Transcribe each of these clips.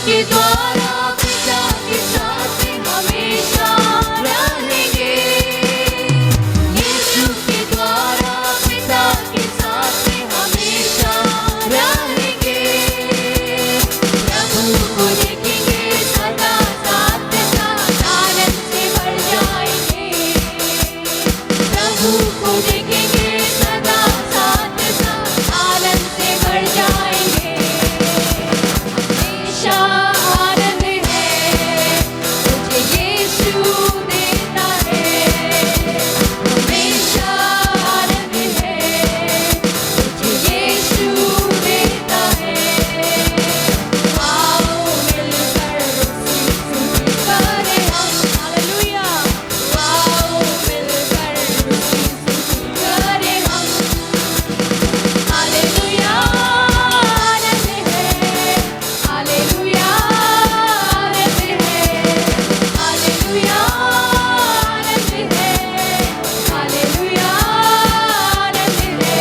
के द्वारा पिता के साथ हमेशा रहेंगे। यीशु के द्वारा पिता के साथ हमेशा रहेंगे। प्रभु को देखेंगे सदा साथ साथ आनंद से भर जाएंगे। प्रभु को देखेंगे सदा साथ साथ आनंद से भर जाएंगे। हमेशा आनंद है तुझे यीशु देता है। हमेशा आनंद है तुझे यीशु देता है। आओ मिलकर उसकी स्तुति करें हम। हालेलुया। आओ मिलकर उसकी स्तुति करें हम। हालेलुया आनंद है। हालेलुया आनंद है। हालेलुया आनंद है। हालेलुया आनंद है।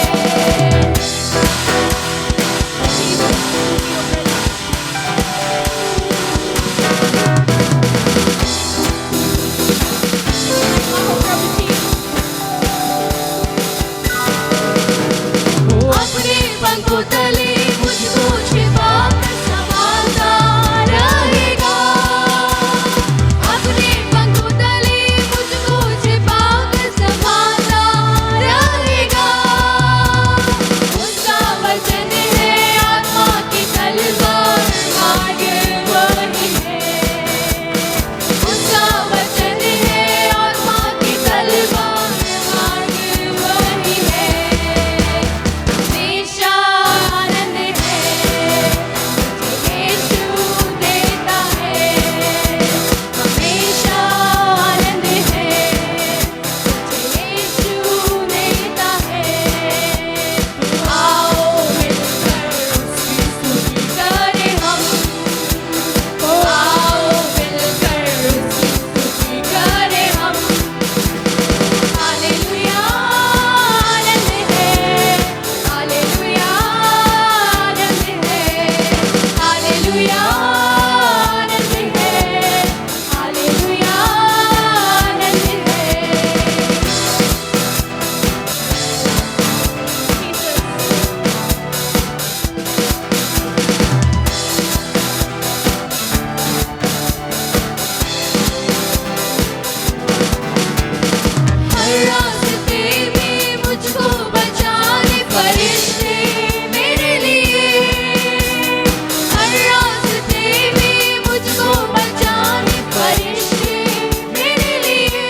अपने पंखों तले मुझको छिपा कर संभालता रहेगा। अपने पंखों तले मुझको छिपा कर संभालता रहेगा। उसका वचन है आत्मा की तलवार, मार्ग वही है। उसका वचन है आत्मा की तलवार, मार्ग वही है। हमेशा आनंद है तुझे यीशु देता है। हमेशा आनंद है तुझे यीशु देता है। आओ मिलकर उसकी स्तुति करें हम। आओ मिलकर उसकी स्तुति करें हम। हालेलुया आनंद है। हालेलुया आनंद है। हालेलुया आनंद है। हालेलुया आनंद हर रास्ते में मुझको बचाने फरिश्ते मेरे लिए। हर रास्ते में मुझको बचाने फरिश्ते मेरे लिए।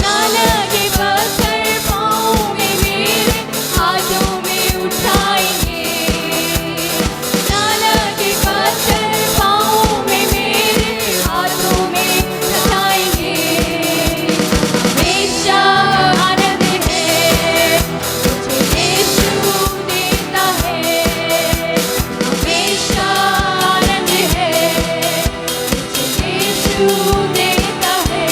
ना लगे पत्थर पाँव में मेरे हाथों में उठाएंगे। ना लगे पत्थर पाँव में मेरे हाथों में उठाएंगे। हमेशा आनंद है तुझे यीशु देता है। हमेशा आनंद है तुझे यीशु देता है।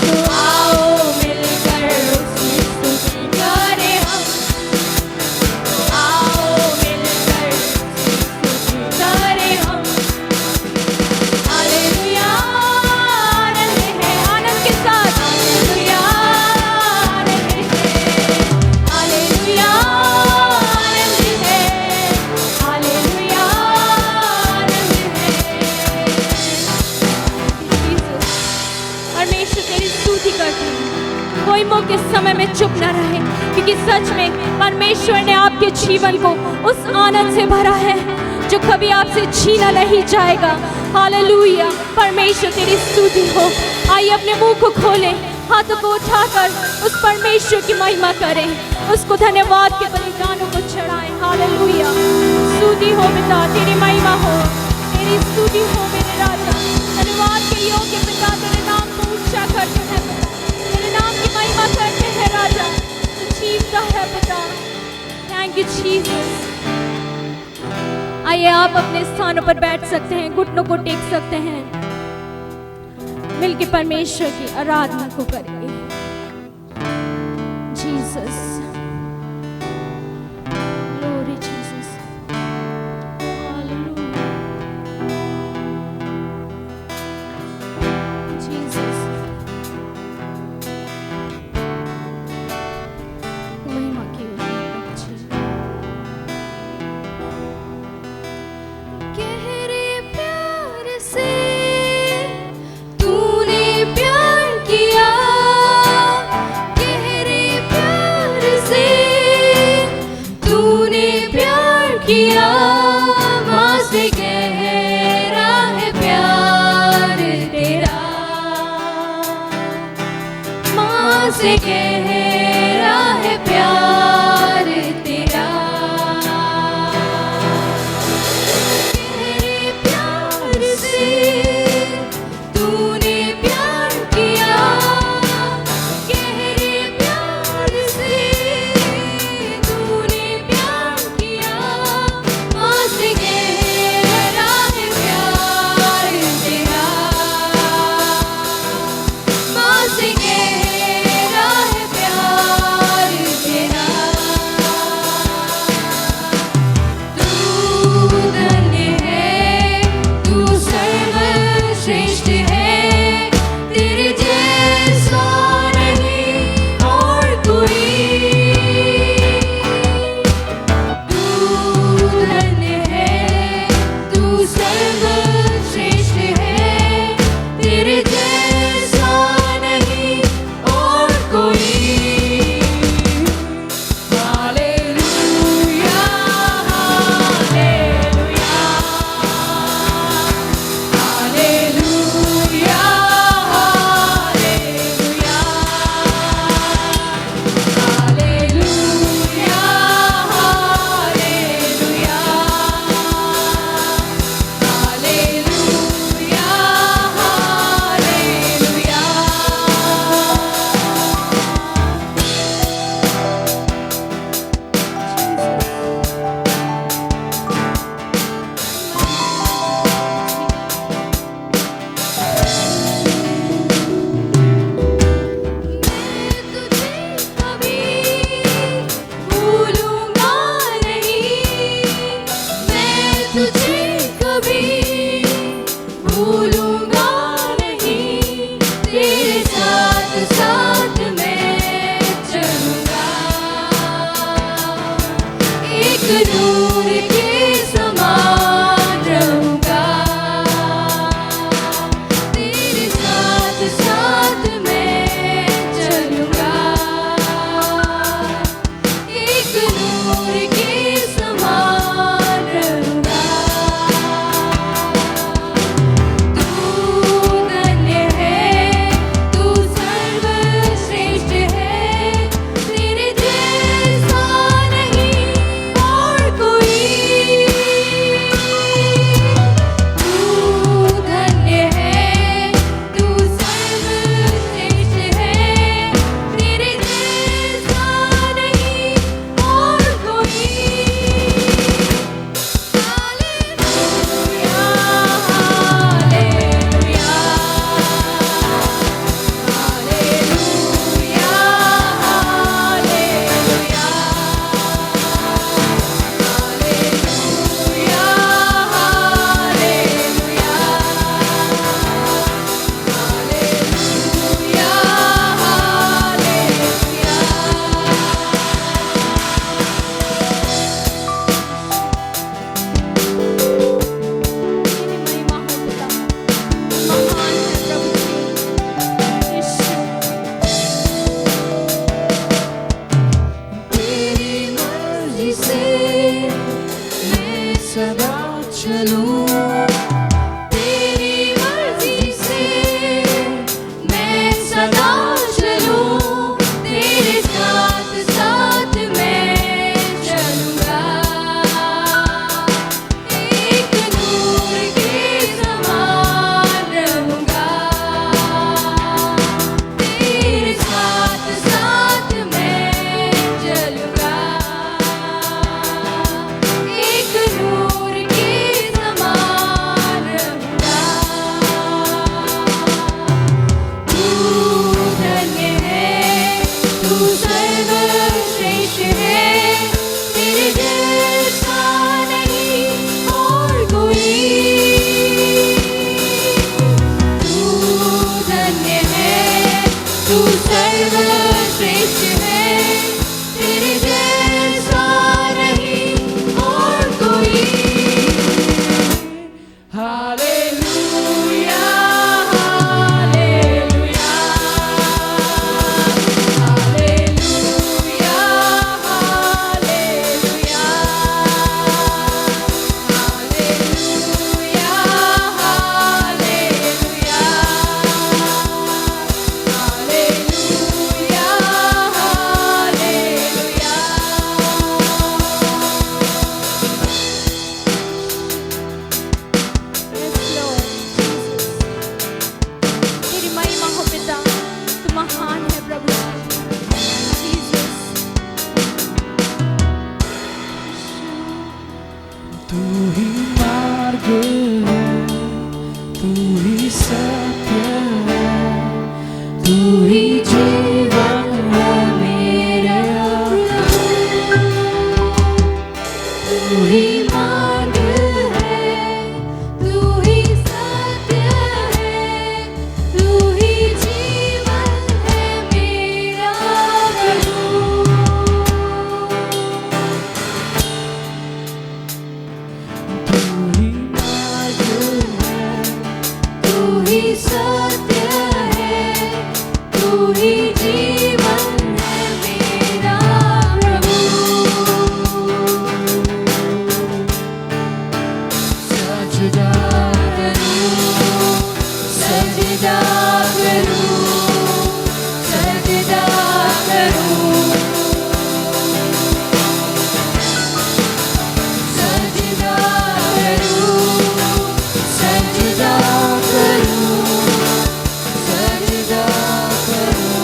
तो आओ मिलकर उसकी स्तुति करें हम। आओ मिलकर उसकी स्तुति करें हम। हालेलुया आनंद है। आनंद के साथ हालेलुया आनंद है। हालेलुया आनंद है। हालेलुया आनंद है। परमेश्वर तेरी स्तुति करते हैं। कोई मुख इस समय में चुप न रहे, क्योंकि सच में परमेश्वर ने आपके जीवन को उस आनंद से भरा है जो कभी आपसे छीना नहीं जाएगा। हालेलुया परमेश्वर तेरी स्तुति हो। आइए अपने मुंह को खोलें, हाथों को उठाकर उस परमेश्वर की महिमा करें, उसको धन्यवाद के बलिदानों को चढ़ाएं। हालेलुया स्तुति हो पिता, तेरी महिमा हो, तेरी स्तुति हो मेरे राजा। धन्यवाद के योग्य पिता, तेरे नाम को ऊंचा करते हैं पिता, तेरे नाम की महिमा करते हैं राजा। तू जीवता है पिता। Thank you Jesus. आइए आप अपने स्थानों पर बैठ सकते हैं, घुटनों को टेक सकते हैं, मिलके परमेश्वर की आराधना को करेंगे। Jesus, glory Jesus, hallelujah. तूने प्यार किया, माँ से गहरा है प्यार तेरा, माँ से गहरा है प्यार तेरा। गहरे प्यार से तूने प्यार किया, गहरे प्यार से तूने प्यार किया, माँ से गहरा है प्यार तेरा, माँ से गहरा है प्यार तेरा। तू धन्य है, तू सर्वश्रेष्ठ है, तेरे जैसा नहीं और कोई। तू धन्य है, तू सर्वश्रेष्ठ है, तेरे जैसा नहीं और कोई। Hallelujah, hallelujah, hallelujah, hallelujah, hallelujah, hallelujah, hallelujah, मैं तुझे कभी भूलूंगा नहीं, मैं तुझे कभी भूलूंगा नहीं, तेरे साथ साथ मैं चलूंगा, एक नूर के समान रहूंगा, तेरे साथ साथ मैं चलूंगा, एक नूर के समान रहूंगा। तू धन्य है, तू सर्वश्रेष्ठ है, तेरे जैसा नहीं और कोई। तू धन्य है, तू सर्वश्रेष्ठ है, तेरे जैसा नहीं और कोई। Hallelujah, hallelujah, hallelujah, hallelujah, hallelujah, तेरी मर्जी से मैं सदा चलूं, तेरी मर्जी से मैं सदा चलूं, तेरे साथ साथ मैं चलूंगा, एक नूर के समान रहूंगा, तेरे साथ साथ मैं चलूंगा, एक नूर के समान ही मार्ग है, तू ही सत्य है, तू ही जीवन है मेरा प्रभु। तू ही मार्ग है, तू ही सत्य है, तू ही जीवन है मेरा प्रभु। सजदा करूं, सजदा करूं, सजदा करूं, सजदा करूं, सजदा करूं, सजदा करूं।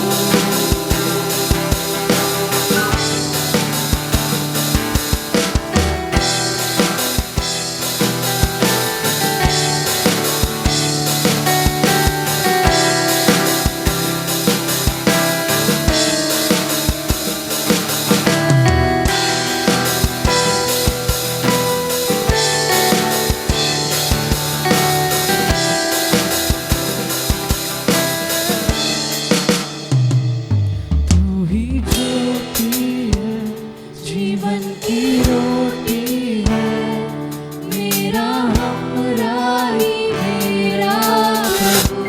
तू ही ज्योति है, जीवन की रोटी है, मेरा हमराही मेरा प्रभु।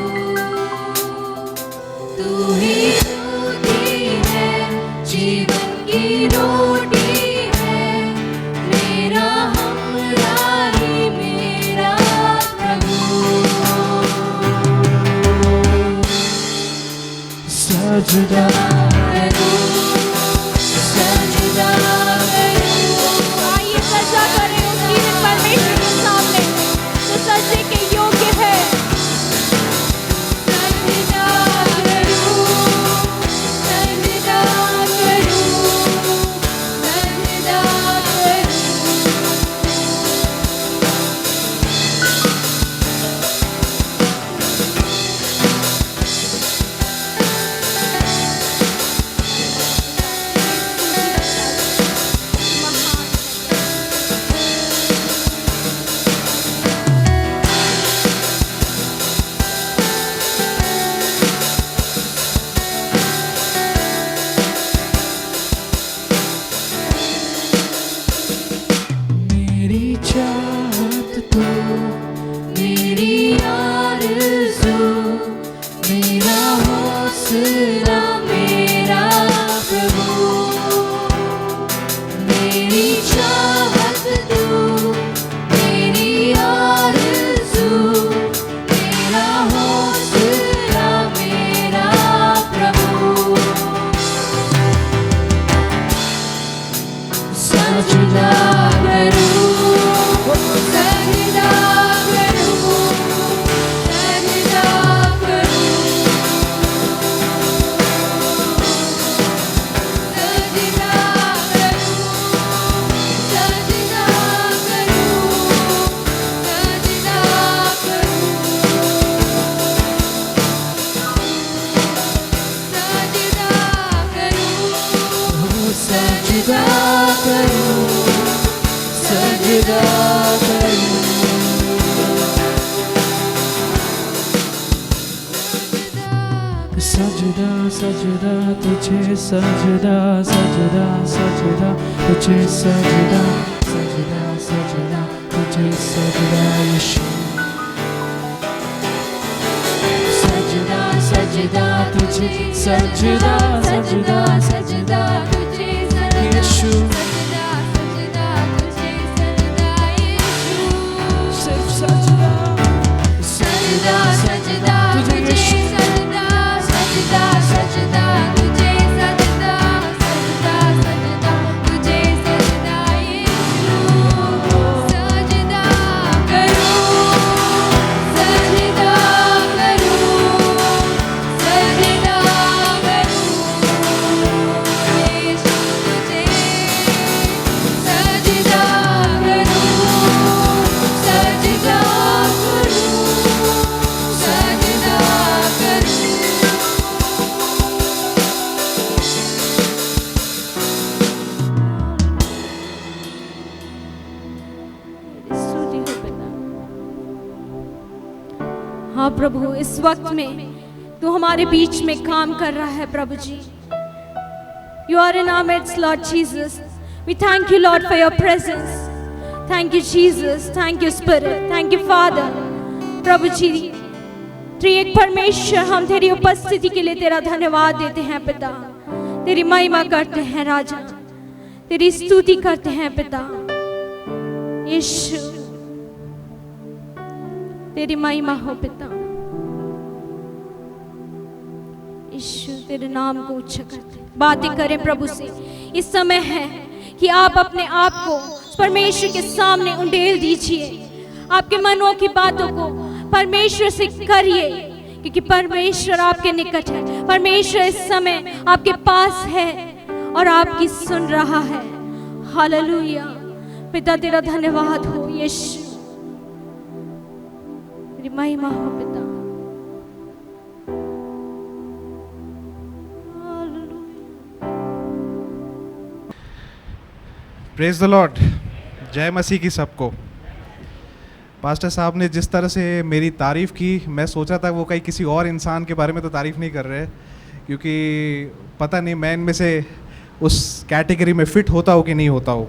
तू ही ज्योति है, जीवन की रोटी है, मेरा हमराही मेरा प्रभु। सजदा सजदा करूं। आइए सजदा करें उस जीवित परमेश्वर के सामने जो सजदे के योग्य है। सजदा करूं, सजदा करूं, सजदा करूं। मेरी चाहत तो मेरी आरज़ू, मेरा हौसला मेरा प्रभु। मेरी चाहत तू, मेरी आरज़ू, मेरा हौसला मेरा प्रभु। सजदा करूं, सजदा करूं, सजदा करूं, सजदा करूं, सजदा करूं, सजदा करूं, सजदा करूं, सजदा करूं, सजदा करूं। सजदा तुझे सजदा सजदा सजदा तुझे सजदा सजदा सजदा तुझे सजदा यीशु। सजदा सजदा तुझे सजदा सजदा सजदा तुझे यीशु। सजदा सजदा तुझे सजदा यीशु। सिर्फ सजदा सजदा सजदा तुझे सजदा सजदा सजदा तुझे सजदा सजदा सजदा तुझे सजदा यीशु। सजदा करूं, सजदा करूं, सजदा करूं, यीशु तुझे हाँ प्रभु, इस वक्त में तू हमारे बीच में काम कर रहा है प्रभु जी। You are in our midst, Lord Jesus. We thank you, Lord, for your presence. Thank you, Jesus. Thank you, Spirit. Thank you, Father. प्रभु जी, त्रिएक परमेश्वर, हम तेरी उपस्थिति के लिए तेरा धन्यवाद देते हैं पिता। तेरी महिमा करते हैं राजा, तेरी स्तुति करते हैं पिता। यीशु, तेरी महिमा हो पिता। यीशु, तेरे नाम को ऊंचा करते हैं। बातें करें प्रभु से। इस समय है कि आप अपने आप को परमेश्वर के सामने उंडेल दीजिए। आपके मनों की बातों को परमेश्वर से करिए, क्योंकि परमेश्वर आपके निकट है। परमेश्वर इस समय आपके पास है और आपकी सुन रहा है। हालेलुया। पिता तेरा धन्यवाद हो यीशु, तेरी महिमा हो पिता। Praise the Lord. जय मसीह की सबको। पास्टर साहब ने जिस तरह से मेरी तारीफ़ की, मैं सोचा था वो कहीं किसी और इंसान के बारे में तो तारीफ़ नहीं कर रहे, क्योंकि पता नहीं मैं इनमें से उस कैटेगरी में फ़िट होता हो कि नहीं होता हो।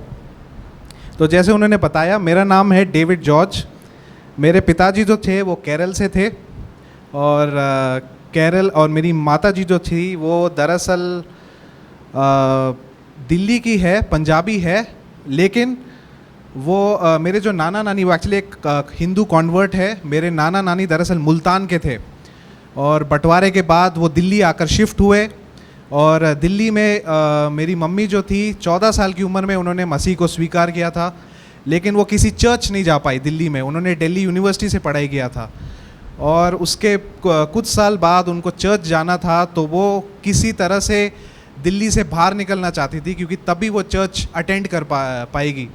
तो जैसे उन्होंने बताया, मेरा नाम है डेविड जॉर्ज। मेरे पिताजी जो थे वो केरल से थे, और केरल, और मेरी माताजी जो थी वो दरअसल दिल्ली की है, पंजाबी है, लेकिन वो मेरे जो नाना नानी, वो एक्चुअली एक हिंदू कॉन्वर्ट है। मेरे नाना नानी दरअसल मुल्तान के थे, और बंटवारे के बाद वो दिल्ली आकर शिफ्ट हुए। और दिल्ली में मेरी मम्मी जो थी 14 साल की उम्र में उन्होंने मसीह को स्वीकार किया था, लेकिन वो किसी चर्च नहीं जा पाई दिल्ली में। उन्होंने दिल्ली यूनिवर्सिटी से पढ़ाई किया था, और उसके कुछ साल बाद उनको चर्च जाना था, तो वो किसी तरह से दिल्ली से बाहर निकलना चाहती थी, क्योंकि तभी वो चर्च अटेंड कर पाएगी।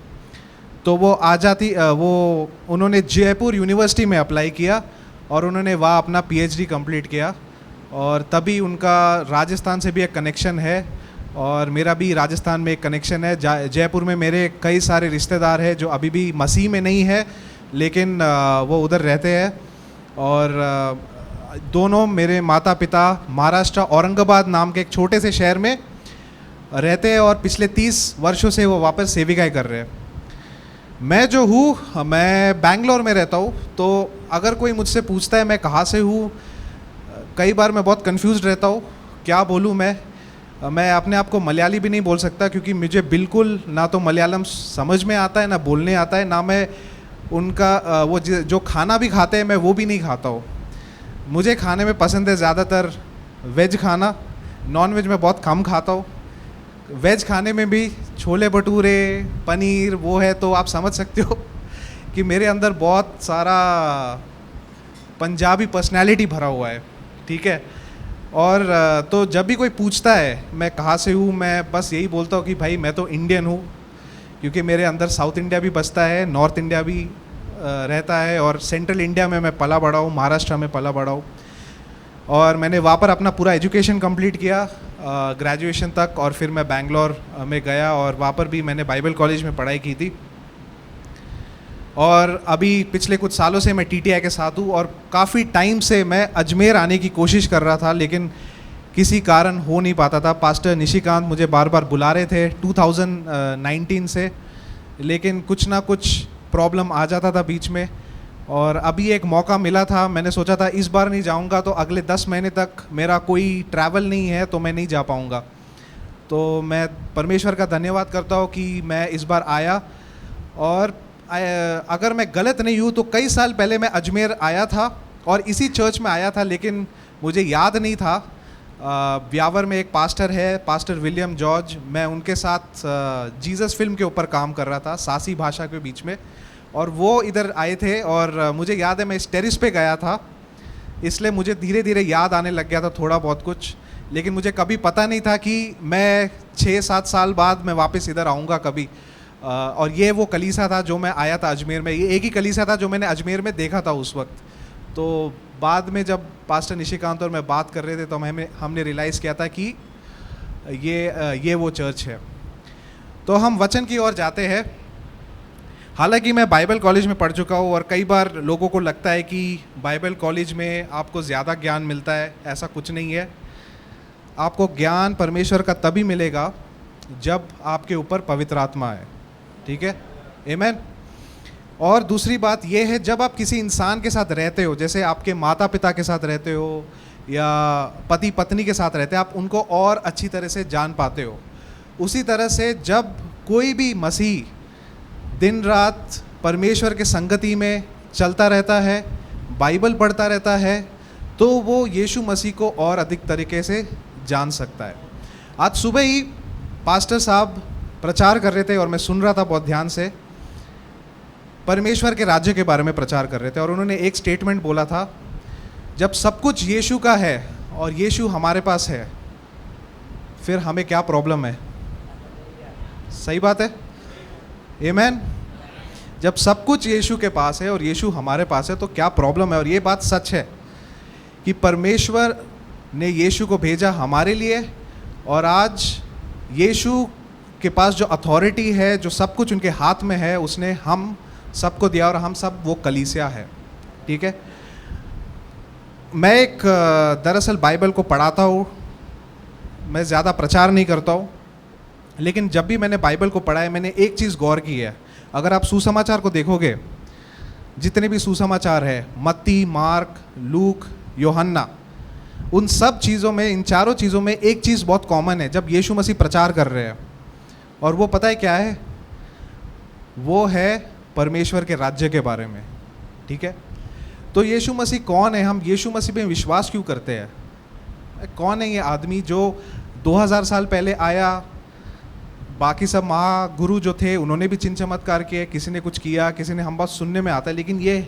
तो वो आ जाती, वो उन्होंने जयपुर यूनिवर्सिटी में अप्लाई किया, और उन्होंने वहाँ अपना पीएचडी कंप्लीट किया। और तभी उनका राजस्थान से भी एक कनेक्शन है, और मेरा भी राजस्थान में एक कनेक्शन है। जयपुर में मेरे कई सारे रिश्तेदार हैं जो अभी भी मसीह में नहीं है, लेकिन वो उधर रहते हैं। और दोनों मेरे माता पिता महाराष्ट्र औरंगाबाद नाम के एक छोटे से शहर में रहते हैं, और पिछले 30 वर्षों से वो वापस सेविकाएं कर रहे हैं। मैं जो हूँ, मैं बैंगलोर में रहता हूँ। तो अगर कोई मुझसे पूछता है मैं कहाँ से हूँ, कई बार मैं बहुत कंफ्यूज रहता हूँ, क्या बोलूँ मैं अपने आप को मलयाली भी नहीं बोल सकता, क्योंकि मुझे बिल्कुल ना तो मलयालम समझ में आता है, ना बोलने आता है, ना मैं उनका वो जो खाना भी खाते हैं मैं वो भी नहीं खाता हूँ। मुझे खाने में पसंद है ज़्यादातर वेज खाना, नॉन वेज मैं बहुत कम खाता हूँ। वेज खाने में भी छोले भटूरे, पनीर, वो है, तो आप समझ सकते हो कि मेरे अंदर बहुत सारा पंजाबी पर्सनैलिटी भरा हुआ है, ठीक है। और तो जब भी कोई पूछता है मैं कहाँ से हूँ, मैं बस यही बोलता हूँ कि भाई मैं तो इंडियन हूँ, क्योंकि मेरे अंदर साउथ इंडिया भी बसता है, नॉर्थ इंडिया भी रहता है, और सेंट्रल इंडिया में मैं पला बड़ा हूँ, महाराष्ट्र में पला बड़ा हूँ। और मैंने वहाँ पर अपना पूरा एजुकेशन कंप्लीट किया, ग्रेजुएशन तक, और फिर मैं बैंगलोर में गया, और वहाँ पर भी मैंने बाइबल कॉलेज में पढ़ाई की थी। और अभी पिछले कुछ सालों से मैं टीटीआई के साथ हूँ, और काफ़ी टाइम से मैं अजमेर आने की कोशिश कर रहा था, लेकिन किसी कारण हो नहीं पाता था। पास्टर निशिकांत मुझे बार बार बुला रहे थे 2019 से, लेकिन कुछ ना कुछ प्रॉब्लम आ जाता था बीच में। और अभी एक मौका मिला था, मैंने सोचा था इस बार नहीं जाऊंगा तो अगले 10 महीने तक मेरा कोई ट्रैवल नहीं है, तो मैं नहीं जा पाऊंगा। तो मैं परमेश्वर का धन्यवाद करता हूँ कि मैं इस बार आया। और अगर मैं गलत नहीं हूँ तो कई साल पहले मैं अजमेर आया था, और इसी चर्च में आया था, लेकिन मुझे याद नहीं था। ब्यावर में एक पास्टर है, पास्टर विलियम जॉर्ज, मैं उनके साथ जीसस फिल्म के ऊपर काम कर रहा था, सासी भाषा के बीच में, और वो इधर आए थे। और मुझे याद है मैं इस टेरिस पे गया था, इसलिए मुझे धीरे धीरे याद आने लग गया था थोड़ा बहुत कुछ, लेकिन मुझे कभी पता नहीं था कि मैं 6-7 साल बाद मैं वापस इधर आऊँगा कभी। और ये वो कलीसा था जो मैं आया था अजमेर में, ये एक ही कलीसा था जो मैंने अजमेर में देखा था उस वक्त। तो बाद में जब पास्टर निशिकांत और मैं बात कर रहे थे तो हमने रियलाइज़ किया था कि ये वो चर्च है। तो हम वचन की ओर जाते हैं। हालांकि मैं बाइबल कॉलेज में पढ़ चुका हूँ और कई बार लोगों को लगता है कि बाइबल कॉलेज में आपको ज़्यादा ज्ञान मिलता है, ऐसा कुछ नहीं है। आपको ज्ञान परमेश्वर का तभी मिलेगा जब आपके ऊपर पवित्र आत्मा है, ठीक है, आमीन। और दूसरी बात यह है, जब आप किसी इंसान के साथ रहते हो, जैसे आपके माता पिता के साथ रहते हो या पति पत्नी के साथ रहते हो, आप उनको और अच्छी तरह से जान पाते हो। उसी तरह से जब कोई भी मसीह दिन रात परमेश्वर के संगति में चलता रहता है, बाइबल पढ़ता रहता है, तो वो यीशु मसीह को और अधिक तरीके से जान सकता है। आज सुबह ही पास्टर साहब प्रचार कर रहे थे और मैं सुन रहा था बहुत ध्यान से, परमेश्वर के राज्य के बारे में प्रचार कर रहे थे और उन्होंने एक स्टेटमेंट बोला था, जब सब कुछ यीशु का है और यीशु हमारे पास है, फिर हमें क्या प्रॉब्लम है? सही बात है, आमीन। जब सब कुछ यीशु के पास है और यीशु हमारे पास है तो क्या प्रॉब्लम है? और ये बात सच है कि परमेश्वर ने यीशु को भेजा हमारे लिए, और आज यीशु के पास जो अथॉरिटी है, जो सब कुछ उनके हाथ में है, उसने हम सबको दिया और हम सब वो कलीसिया है, ठीक है। मैं एक दरअसल बाइबल को पढ़ाता हूँ, मैं ज़्यादा प्रचार नहीं करता हूँ, लेकिन जब भी मैंने बाइबल को पढ़ा है मैंने एक चीज़ गौर की है। अगर आप सुसमाचार को देखोगे, जितने भी सुसमाचार है, मत्ती, मार्क, लूक, यूहन्ना, उन सब चीज़ों में, इन चारों चीज़ों में एक चीज़ बहुत कॉमन है जब यीशु मसीह प्रचार कर रहे हैं, और वो पता है क्या है? वो है परमेश्वर के राज्य के बारे में, ठीक है। तो यीशु मसीह कौन है? हम यीशु मसीह पे विश्वास क्यों करते हैं? कौन है ये आदमी जो 2000 साल पहले आया? बाकी सब महागुरु जो थे उन्होंने भी चिन्ह चमत्कार किए, किसी ने कुछ किया, किसी ने, हम बात सुनने में आता है, लेकिन ये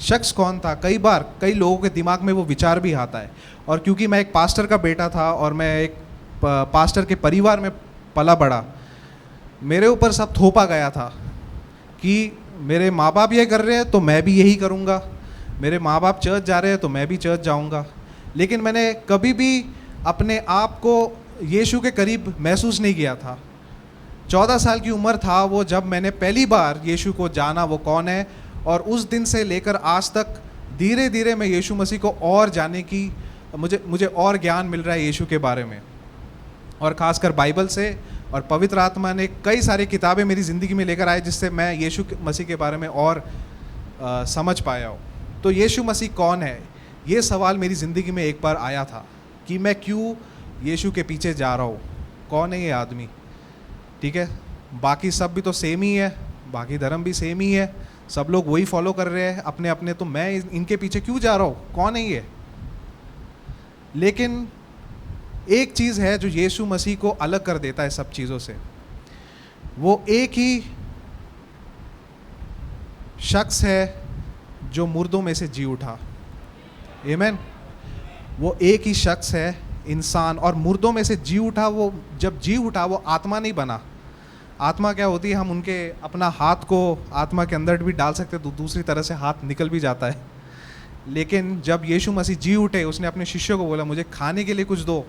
शख्स कौन था? कई बार कई लोगों के दिमाग में वो विचार भी आता है। और क्योंकि मैं एक पास्टर का बेटा था और मैं एक पास्टर के परिवार में पला बड़ा, मेरे ऊपर सब थोपा गया था कि मेरे माँ बाप ये कर रहे हैं तो मैं भी यही करूँगा, मेरे माँ बाप चर्च जा रहे हैं तो मैं भी चर्च जाऊँगा। लेकिन मैंने कभी भी अपने आप को यीशु के करीब महसूस नहीं किया था। 14 साल की उम्र था वो जब मैंने पहली बार यीशु को जाना, वो कौन है, और उस दिन से लेकर आज तक धीरे धीरे मैं यीशु मसीह को और जानने की, मुझे और ज्ञान मिल रहा है यीशु के बारे में, और ख़ासकर बाइबल से। और पवित्र आत्मा ने कई सारी किताबें मेरी ज़िंदगी में लेकर आए जिससे मैं यीशु मसीह के बारे में और समझ पाया हूँ। तो यीशु मसीह कौन है, ये सवाल मेरी ज़िंदगी में एक बार आया था कि मैं क्यों यीशु के पीछे जा रहा हूँ, कौन है ये आदमी, ठीक है। बाकी सब भी तो सेम ही है, बाकी धर्म भी सेम ही है, सब लोग वही फॉलो कर रहे हैं अपने अपने, तो मैं इनके पीछे क्यों जा रहा हूँ, कौन है ये? लेकिन एक चीज़ है जो यीशु मसीह को अलग कर देता है सब चीज़ों से, वो एक ही शख्स है जो मुर्दों में से जी उठा, आमीन। वो एक ही शख्स है, इंसान, और मुर्दों में से जी उठा। वो जब जी उठा वो आत्मा नहीं बना। आत्मा क्या होती है? हम उनके अपना हाथ को आत्मा के अंदर भी डाल सकते तो दूसरी तरह से हाथ निकल भी जाता है। लेकिन जब यीशु मसीह जी उठे, उसने अपने शिष्यों को बोला, मुझे खाने के लिए कुछ दो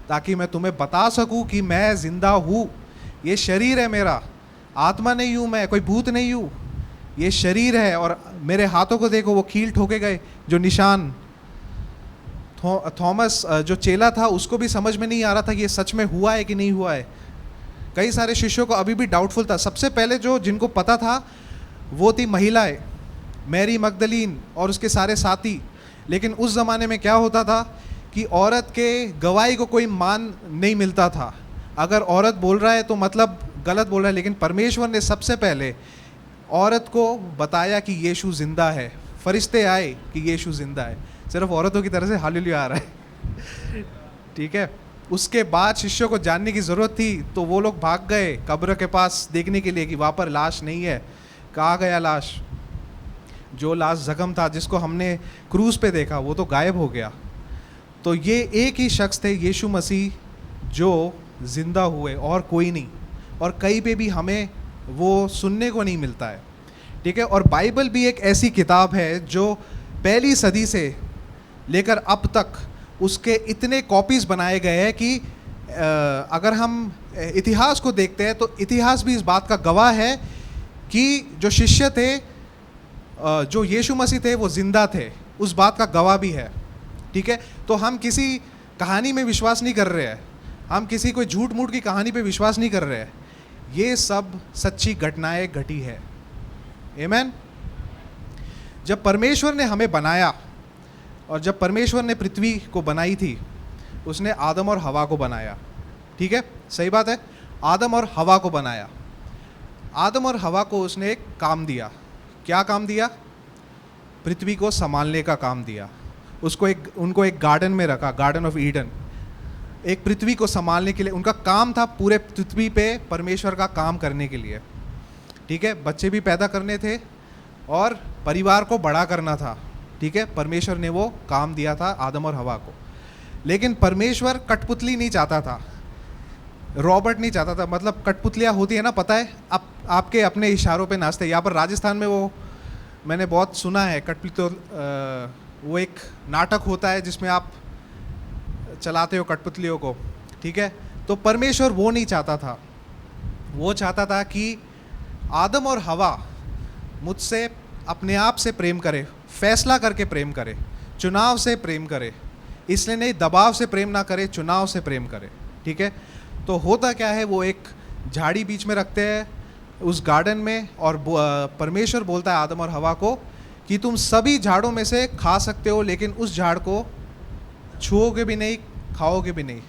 ताकि मैं तुम्हें बता सकूं कि मैं जिंदा हूँ। ये शरीर है मेरा, आत्मा नहीं हूँ मैं, कोई भूत नहीं हूँ, ये शरीर है। और मेरे हाथों को देखो, वो कील ठोके गए जो निशान। थॉमस जो चेला था उसको भी समझ में नहीं आ रहा था कि ये सच में हुआ है कि नहीं हुआ है। कई सारे शिष्यों को अभी भी डाउटफुल था। सबसे पहले जो जिनको पता था वो थी महिलाएं, मैरी मगदलीन और उसके सारे साथी। लेकिन उस ज़माने में क्या होता था कि औरत के गवाही को कोई मान नहीं मिलता था। अगर औरत बोल रहा है तो मतलब गलत बोल रहा है। लेकिन परमेश्वर ने सबसे पहले औरत को बताया कि यीशु जिंदा है। फरिश्ते आए कि यीशु जिंदा है। सिर्फ औरतों की तरह से हालेलुया आ रहा है, ठीक है। उसके बाद शिष्यों को जानने की ज़रूरत थी तो वो लोग भाग गए कब्र के पास देखने के लिए कि वहाँ पर लाश नहीं है। कहाँ गया लाश? जो लाश जख्म था, जिसको हमने क्रूज पे देखा, वो तो गायब हो गया। तो ये एक ही शख्स थे यीशु मसीह जो ज़िंदा हुए, और कोई नहीं। और कहीं पे भी हमें वो सुनने को नहीं मिलता है, ठीक है। और बाइबल भी एक ऐसी किताब है जो पहली सदी से लेकर अब तक उसके इतने कॉपीज़ बनाए गए हैं कि अगर हम इतिहास को देखते हैं तो इतिहास भी इस बात का गवाह है कि जो शिष्य थे, जो यीशु मसीह थे, वो जिंदा थे, उस बात का गवाह भी है। ठीक है, तो हम किसी कहानी में विश्वास नहीं कर रहे हैं, हम किसी कोई झूठ मूठ की कहानी पे विश्वास नहीं कर रहे हैं, ये सब सच्ची घटनाएं घटी है। आमीन। जब परमेश्वर ने हमें बनाया और जब परमेश्वर ने पृथ्वी को बनाई थी, उसने आदम और हवा को बनाया। ठीक है, सही बात है, आदम और हवा को बनाया। आदम और हवा को उसने एक काम दिया। क्या काम दिया? पृथ्वी को संभालने का काम दिया। उनको एक गार्डन में रखा, गार्डन ऑफ ईडन, एक पृथ्वी को संभालने के लिए। उनका काम था पूरे पृथ्वी पे परमेश्वर का काम करने के लिए। ठीक है, बच्चे भी पैदा करने थे और परिवार को बड़ा करना था। ठीक है, परमेश्वर ने वो काम दिया था आदम और हवा को। लेकिन परमेश्वर कठपुतली नहीं चाहता था, रॉबर्ट नहीं चाहता था। मतलब कठपुतलियाँ होती है ना, पता है, आपके अपने इशारों पे नाचते। यहाँ पर राजस्थान में वो मैंने बहुत सुना है, कठपुतली, वो एक नाटक होता है जिसमें आप चलाते हो कठपुतलियों को। ठीक है, तो परमेश्वर वो नहीं चाहता था। वो चाहता था कि आदम और हवा मुझसे अपने आप से प्रेम करे, फैसला करके प्रेम करे, चुनाव से प्रेम करे। इसलिए नहीं दबाव से प्रेम ना करे, चुनाव से प्रेम करे। ठीक है, तो होता क्या है, वो एक झाड़ी बीच में रखते हैं उस गार्डन में, और परमेश्वर बोलता है आदम और हवा को कि तुम सभी झाड़ों में से खा सकते हो, लेकिन उस झाड़ को छुओगे भी नहीं, खाओगे भी नहीं।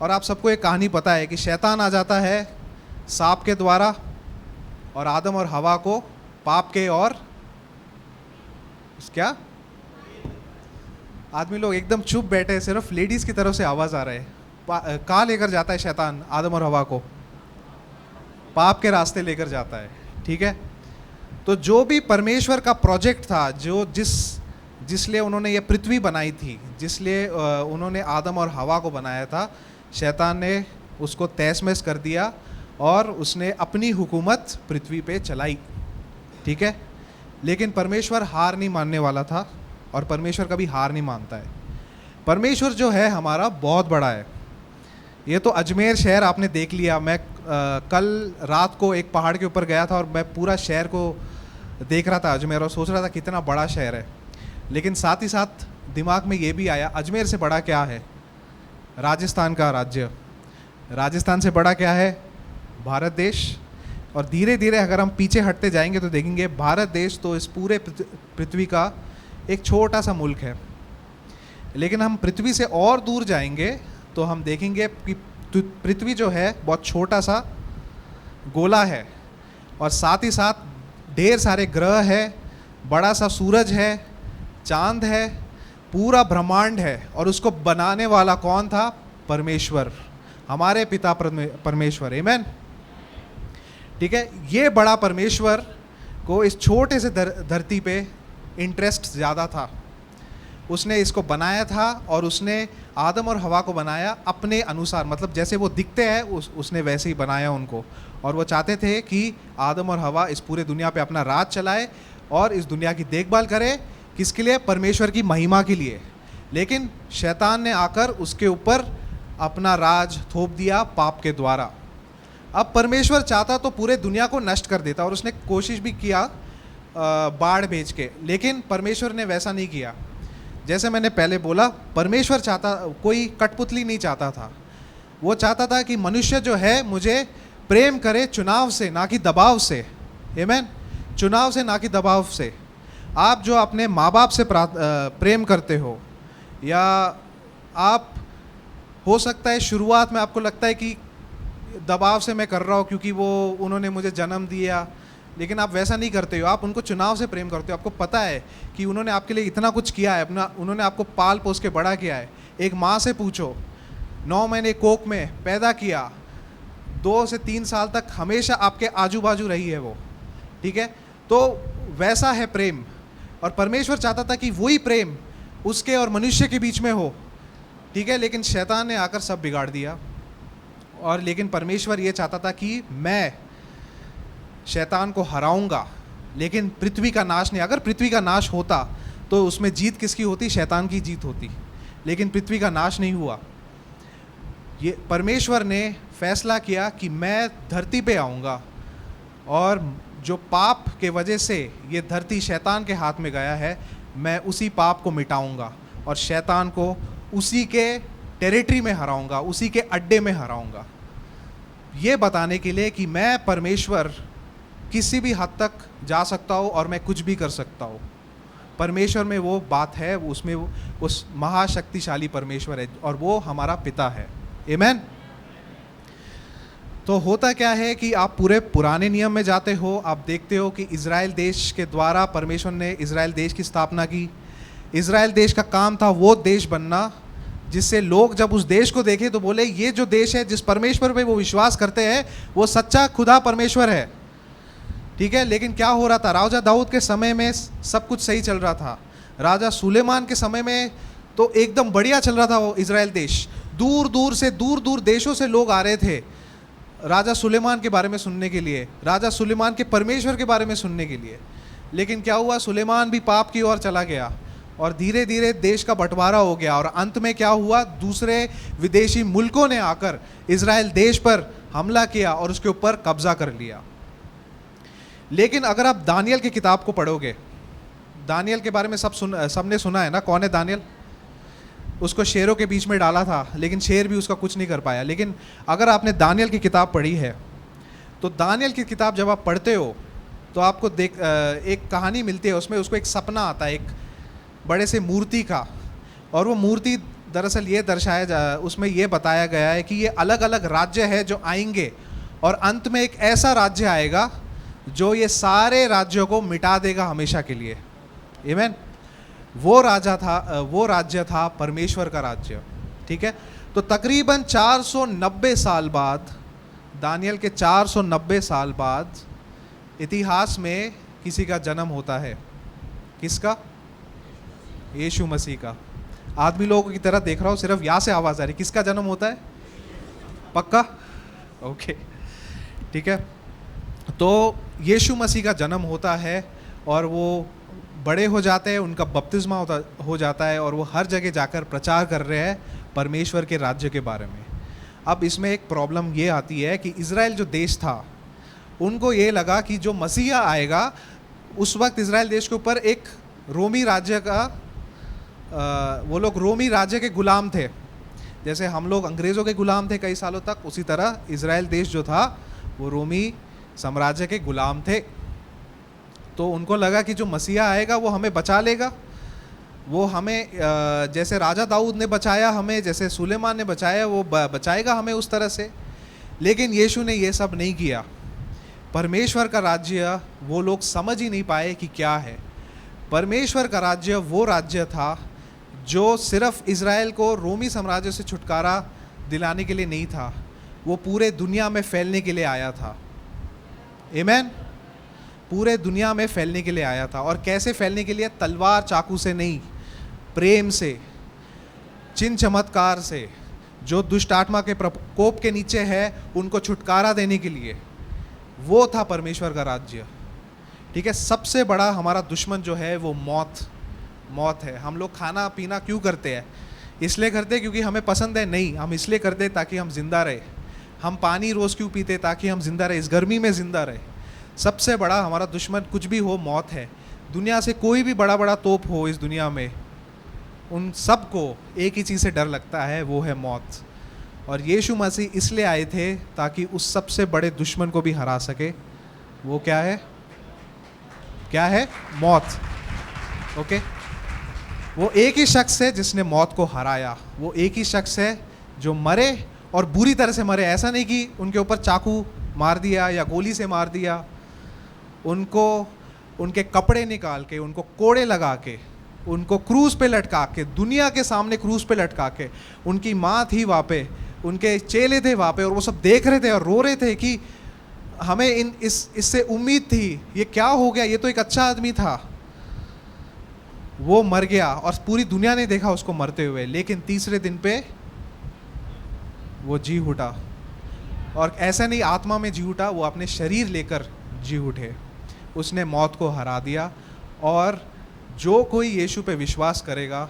और आप सबको एक कहानी पता है कि शैतान आ जाता है सांप के द्वारा और आदम और हवा को पाप के और क्या, आदमी लोग एकदम चुप बैठे, सिर्फ लेडीज की तरफ से आवाज आ रहा है। कहाँ लेकर जाता है शैतान आदम और हवा को? पाप के रास्ते लेकर जाता है। ठीक है, तो जो भी परमेश्वर का प्रोजेक्ट था, जिसलिए उन्होंने ये पृथ्वी बनाई थी, जिसलिए उन्होंने आदम और हवा को बनाया था, शैतान ने उसको तहस-महस कर दिया और उसने अपनी हुकूमत पृथ्वी पे चलाई। ठीक है, लेकिन परमेश्वर हार नहीं मानने वाला था, और परमेश्वर कभी हार नहीं मानता है। परमेश्वर जो है हमारा बहुत बड़ा है। ये तो अजमेर शहर आपने देख लिया। मैं कल रात को एक पहाड़ के ऊपर गया था और मैं पूरा शहर को देख रहा था, अजमेर, और सोच रहा था कितना बड़ा शहर है। लेकिन साथ ही साथ दिमाग में ये भी आया, अजमेर से बड़ा क्या है? राजस्थान का राज्य। राजस्थान से बड़ा क्या है? भारत देश। और धीरे धीरे अगर हम पीछे हटते जाएंगे तो देखेंगे भारत देश तो इस पूरे पृथ्वी का एक छोटा सा मुल्क है। लेकिन हम पृथ्वी से और दूर जाएंगे तो हम देखेंगे कि पृथ्वी जो है बहुत छोटा सा गोला है, और साथ ही साथ ढेर सारे ग्रह है, बड़ा सा सूरज है, चांद है, पूरा ब्रह्मांड है। और उसको बनाने वाला कौन था? परमेश्वर, हमारे पिता परमेश्वर। आमीन। ठीक है, ये बड़ा परमेश्वर को इस छोटे से धरती पे इंटरेस्ट ज़्यादा था। उसने इसको बनाया था और उसने आदम और हवा को बनाया अपने अनुसार, मतलब जैसे वो दिखते हैं उसने वैसे ही बनाया उनको। और वो चाहते थे कि आदम और हवा इस पूरे दुनिया पे अपना राज चलाए और इस दुनिया की देखभाल करे। किसके लिए? परमेश्वर की महिमा के लिए। लेकिन शैतान ने आकर उसके ऊपर अपना राज थोप दिया पाप के द्वारा। अब परमेश्वर चाहता तो पूरे दुनिया को नष्ट कर देता, और उसने कोशिश भी किया बाढ़ भेज के, लेकिन परमेश्वर ने वैसा नहीं किया। जैसे मैंने पहले बोला, परमेश्वर चाहता, कोई कठपुतली नहीं चाहता था। वो चाहता था कि मनुष्य जो है मुझे प्रेम करे चुनाव से, ना कि दबाव से। आमीन। चुनाव से, ना कि दबाव से। आप जो अपने माँ बाप से प्रेम करते हो, या आप हो सकता है शुरुआत में आपको लगता है कि दबाव से मैं कर रहा हूँ क्योंकि वो उन्होंने मुझे जन्म दिया, लेकिन आप वैसा नहीं करते हो। आप उनको चुनाव से प्रेम करते हो। आपको पता है कि उन्होंने आपके लिए इतना कुछ किया है, उन्होंने आपको पाल पोस के बड़ा किया है। एक माँ से पूछो, 9 महीने कोख में पैदा किया, 2 से 3 साल तक हमेशा आपके आजू बाजू रही है वो। ठीक है, तो वैसा है प्रेम। और परमेश्वर चाहता था कि वही प्रेम उसके और मनुष्य के बीच में हो। ठीक है, लेकिन शैतान ने आकर सब बिगाड़ दिया। और लेकिन परमेश्वर ये चाहता था कि मैं शैतान को हराऊंगा, लेकिन पृथ्वी का नाश नहीं। अगर पृथ्वी का नाश होता तो उसमें जीत किसकी होती? शैतान की जीत होती। लेकिन पृथ्वी का नाश नहीं हुआ। ये परमेश्वर ने फैसला किया कि मैं धरती पे आऊँगा और जो पाप के वजह से ये धरती शैतान के हाथ में गया है, मैं उसी पाप को मिटाऊंगा और शैतान को उसी के टेरिटरी में हराऊंगा, उसी के अड्डे में हराऊंगा। ये बताने के लिए कि मैं परमेश्वर किसी भी हद तक जा सकता हूँ और मैं कुछ भी कर सकता हूँ। परमेश्वर में वो बात है, उसमें उस महाशक्तिशाली परमेश्वर है और वो हमारा पिता है। आमीन। तो होता क्या है कि आप पूरे पुराने नियम में जाते हो, आप देखते हो कि इज़राइल देश के द्वारा परमेश्वर ने इज़राइल देश की स्थापना की। इज़राइल देश का काम था वो देश बनना जिससे लोग जब उस देश को देखें तो बोले ये जो देश है, जिस परमेश्वर पे वो विश्वास करते हैं, वो सच्चा खुदा परमेश्वर है। ठीक है, लेकिन क्या हो रहा था? राजा दाऊद के समय में सब कुछ सही चल रहा था। राजा सुलेमान के समय में तो एकदम बढ़िया चल रहा था वो इज़राइल देश। दूर दूर देशों से लोग आ रहे थे राजा सुलेमान के बारे में सुनने के लिए, राजा सुलेमान के परमेश्वर के बारे में सुनने के लिए। लेकिन क्या हुआ? सुलेमान भी पाप की ओर चला गया और धीरे धीरे देश का बंटवारा हो गया और अंत में क्या हुआ? दूसरे विदेशी मुल्कों ने आकर इज़राइल देश पर हमला किया और उसके ऊपर कब्जा कर लिया। लेकिन अगर आप दानियल की किताब को पढ़ोगे, दानियल के बारे में सबने सुना है ना? कौन है दानियल? उसको शेरों के बीच में डाला था, लेकिन शेर भी उसका कुछ नहीं कर पाया। लेकिन अगर आपने दानियल की किताब पढ़ी है तो दानियल की किताब जब आप पढ़ते हो तो आपको एक कहानी मिलती है, उसमें उसको एक सपना आता है एक बड़े से मूर्ति का, और वो मूर्ति दरअसल ये उसमें ये बताया गया है कि ये अलग अलग राज्य है जो आएंगे और अंत में एक ऐसा राज्य आएगा जो ये सारे राज्यों को मिटा देगा हमेशा के लिए। आमीन। वो राज्य था परमेश्वर का राज्य। ठीक है, तो तकरीबन 490 साल बाद, दानियल के 490 साल बाद इतिहास में किसी का जन्म होता है। किसका? यीशु मसीह का। आदमी लोगों की तरह देख रहा हूँ, सिर्फ यहाँ से आवाज़ आ रही। किसका जन्म होता है? पक्का? ओके, ठीक है। तो यीशु मसीह का जन्म होता है और वो बड़े हो जाते हैं, उनका बपतिस्मा हो जाता है और वो हर जगह जाकर प्रचार कर रहे हैं परमेश्वर के राज्य के बारे में। अब इसमें एक प्रॉब्लम ये आती है कि इज़राइल जो देश था, उनको ये लगा कि जो मसीहा आएगा, उस वक्त इज़राइल देश के ऊपर एक रोमी राज्य का वो लोग रोमी राज्य के गुलाम थे। जैसे हम लोग अंग्रेज़ों के गुलाम थे कई सालों तक, उसी तरह इज़राइल देश जो था वो रोमी साम्राज्य के गुलाम थे। तो उनको लगा कि जो मसीहा आएगा वो हमें बचा लेगा, वो हमें जैसे राजा दाऊद ने बचाया हमें, जैसे सुलेमान ने बचाया, वो बचाएगा हमें उस तरह से। लेकिन यीशु ने ये सब नहीं किया। परमेश्वर का राज्य वो लोग समझ ही नहीं पाए कि क्या है। परमेश्वर का राज्य वो राज्य था जो सिर्फ इज़राइल को रोमी साम्राज्य से छुटकारा दिलाने के लिए नहीं था, वो पूरे दुनिया में फैलने के लिए आया था। आमीन। पूरे दुनिया में फैलने के लिए आया था। और कैसे फैलने के लिए? तलवार चाकू से नहीं, प्रेम से, चिन्ह चमत्कार से। जो दुष्ट आत्मा के प्रकोप के नीचे है उनको छुटकारा देने के लिए। वो था परमेश्वर का राज्य। ठीक है, सबसे बड़ा हमारा दुश्मन जो है वो मौत है। हम लोग खाना पीना क्यों करते हैं? इसलिए करते हैं क्योंकि हमें पसंद है? नहीं, हम इसलिए करते हैं ताकि हम जिंदा रहे। हम पानी रोज़ क्यों पीते? ताकि हम जिंदा रहे, इस गर्मी में जिंदा रहे। सबसे बड़ा हमारा दुश्मन कुछ भी हो, मौत है। दुनिया से कोई भी बड़ा तोप हो इस दुनिया में, उन सबको एक ही चीज़ से डर लगता है, वो है मौत। और यीशु मसीह इसलिए आए थे ताकि उस सबसे बड़े दुश्मन को भी हरा सके। वो क्या है? मौत। ओके, वो एक ही शख्स है जिसने मौत को हराया। वो एक ही शख्स है जो मरे और बुरी तरह से मरे। ऐसा नहीं कि उनके ऊपर चाकू मार दिया या गोली से मार दिया, उनको उनके कपड़े निकाल के, उनको कोड़े लगा के, उनको क्रूज पे लटका के, दुनिया के सामने क्रूज पे लटका के, उनकी माँ थी वहाँ पे, उनके चेले थे वहाँ पे, और वो सब देख रहे थे और रो रहे थे कि हमें इससे उम्मीद थी, ये क्या हो गया? ये तो एक अच्छा आदमी था। वो मर गया और पूरी दुनिया ने देखा उसको मरते हुए, लेकिन तीसरे दिन पे वो जी उठा। और ऐसा नहीं आत्मा में जी उठा, वो अपने शरीर लेकर जी उठे। उसने मौत को हरा दिया। और जो कोई यीशु पे विश्वास करेगा,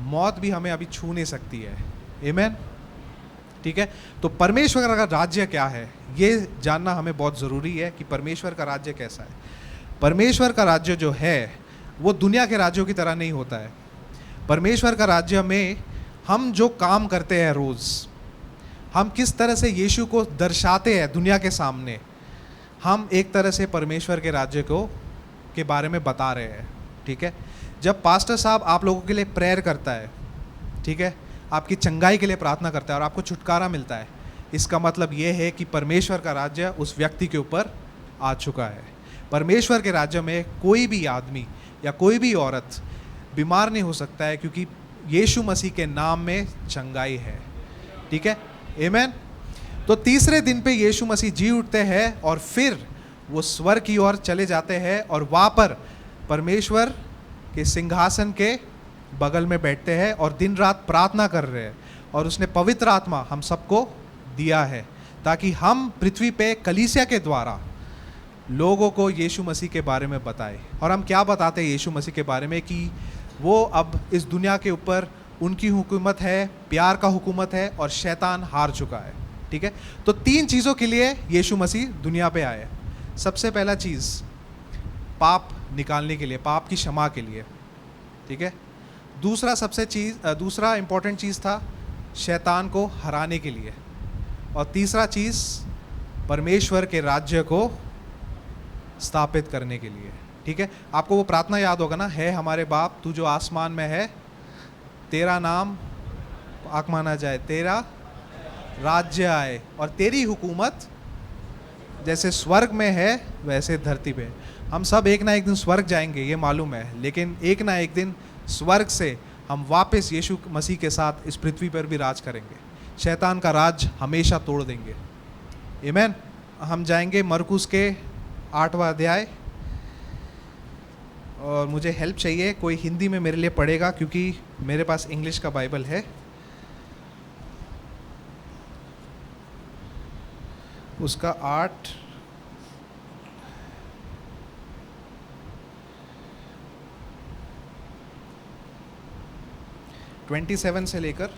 मौत भी हमें अभी छू नहीं सकती है। आमीन। ठीक है। तो परमेश्वर का राज्य क्या है, ये जानना हमें बहुत ज़रूरी है कि परमेश्वर का राज्य कैसा है। परमेश्वर का राज्य जो है वो दुनिया के राज्यों की तरह नहीं होता है। परमेश्वर का राज्य में हम जो काम करते हैं रोज़, हम किस तरह से यीशु को दर्शाते हैं दुनिया के सामने, हम एक तरह से परमेश्वर के राज्य को के बारे में बता रहे हैं, ठीक है। जब पास्टर साहब आप लोगों के लिए प्रेयर करता है, ठीक है, आपकी चंगाई के लिए प्रार्थना करता है और आपको छुटकारा मिलता है, इसका मतलब ये है कि परमेश्वर का राज्य उस व्यक्ति के ऊपर आ चुका है। परमेश्वर के राज्य में कोई भी आदमी या कोई भी औरत बीमार नहीं हो सकता है, क्योंकि यीशु मसीह के नाम में चंगाई है, ठीक है, आमीन। तो तीसरे दिन पे यीशु मसीह जी उठते हैं और फिर वो स्वर्ग की ओर चले जाते हैं और वहाँ पर परमेश्वर के सिंहासन के बगल में बैठते हैं और दिन रात प्रार्थना कर रहे हैं। और उसने पवित्र आत्मा हम सबको दिया है ताकि हम पृथ्वी पे कलीसिया के द्वारा लोगों को यीशु मसीह के बारे में बताएं। और हम क्या बताते हैं यीशु मसीह के बारे में, कि वो अब इस दुनिया के ऊपर उनकी हुकूमत है, प्यार का हुकूमत है और शैतान हार चुका है, ठीक है। तो 3 चीज़ों के लिए यीशु मसीह दुनिया पे आए। सबसे पहला चीज़ पाप निकालने के लिए, पाप की क्षमा के लिए, ठीक है। दूसरा इम्पोर्टेंट चीज़ था शैतान को हराने के लिए। और तीसरा चीज़ परमेश्वर के राज्य को स्थापित करने के लिए, ठीक है। आपको वो प्रार्थना याद होगा ना, है हमारे बाप तू जो आसमान में है, तेरा नाम पाक माना जाए, तेरा राज्य आए और तेरी हुकूमत जैसे स्वर्ग में है वैसे धरती पे। हम सब एक ना एक दिन स्वर्ग जाएंगे, ये मालूम है, लेकिन एक ना एक दिन स्वर्ग से हम वापस यीशु मसीह के साथ इस पृथ्वी पर भी राज करेंगे, शैतान का राज हमेशा तोड़ देंगे, आमीन। हम जाएंगे मरकुस के 8वां अध्याय, और मुझे हेल्प चाहिए, कोई हिंदी में मेरे लिए पढ़ेगा क्योंकि मेरे पास इंग्लिश का बाइबल है। उसका 27 से लेकर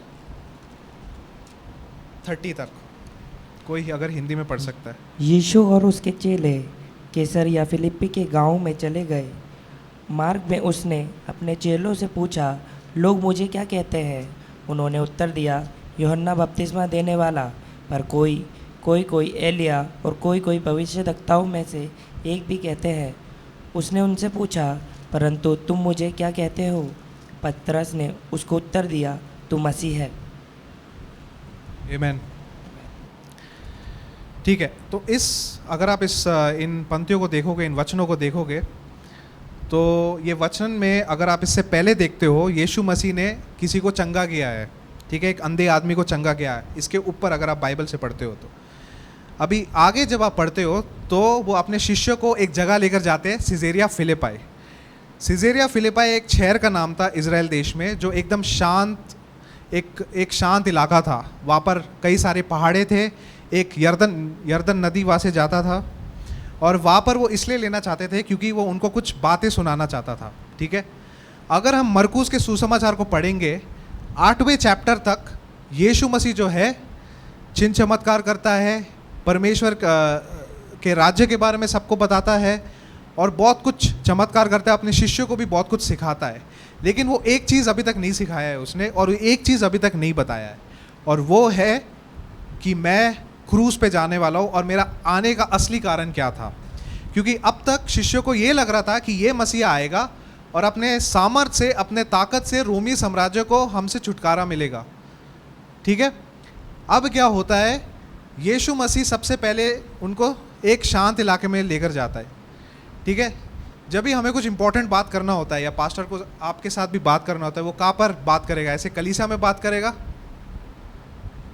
30 तक कोई अगर हिंदी में पढ़ सकता है। यीशु और उसके चेले कैसरिया फिलिप्पी के गांव में चले गए। मार्ग में उसने अपने चेलों से पूछा, लोग मुझे क्या कहते हैं? उन्होंने उत्तर दिया, यूहन्ना बपतिस्मा देने वाला, पर कोई एलिया और कोई भविष्यद्वक्ताओं में से एक भी कहते हैं। उसने उनसे पूछा, परंतु तुम मुझे क्या कहते हो? पतरस ने उसको उत्तर दिया, तू मसीह है। आमीन। ठीक है, तो अगर आप इन पंक्तियों को देखोगे, इन वचनों को देखोगे, तो ये वचन में अगर आप इससे पहले देखते हो, यीशु मसीह ने किसी को चंगा किया है, ठीक है, एक अंधे आदमी को चंगा किया है। इसके ऊपर अगर आप बाइबल से पढ़ते हो, तो अभी आगे जब आप पढ़ते हो तो वो अपने शिष्यों को एक जगह लेकर जाते हैं, सिजेरिया फिलिप्पी। सिजेरिया फिलिप्पी एक शहर का नाम था इज़राइल देश में, जो एकदम शांत एक शांत इलाका था। वहाँ पर कई सारे पहाड़े थे, एक यर्दन नदी वहाँ से जाता था, और वहाँ पर वो इसलिए लेना चाहते थे क्योंकि वो उनको कुछ बातें सुनाना चाहता था, ठीक है। अगर हम मरकुस के सुसमाचार को पढ़ेंगे 8वें चैप्टर तक, यीशु मसीह जो है चिन्ह चमत्कार करता है, परमेश्वर के राज्य के बारे में सबको बताता है और बहुत कुछ चमत्कार करता है, अपने शिष्यों को भी बहुत कुछ सिखाता है। लेकिन वो एक चीज़ अभी तक नहीं सिखाया है उसने, और एक चीज़ अभी तक नहीं बताया है, और वो है कि मैं क्रूस पे जाने वाला हूँ और मेरा आने का असली कारण क्या था। क्योंकि अब तक शिष्यों को ये लग रहा था कि ये मसीह आएगा और अपने सामर्थ्य से, अपने ताकत से रोमी साम्राज्य को हमसे छुटकारा मिलेगा, ठीक है। अब क्या होता है, यीशु मसीह सबसे पहले उनको एक शांत इलाके में लेकर जाता है, ठीक है। जब भी हमें कुछ इंपॉर्टेंट बात करना होता है या पास्टर को आपके साथ भी बात करना होता है, वो कहाँ पर बात करेगा? ऐसे कलीसिया में बात करेगा?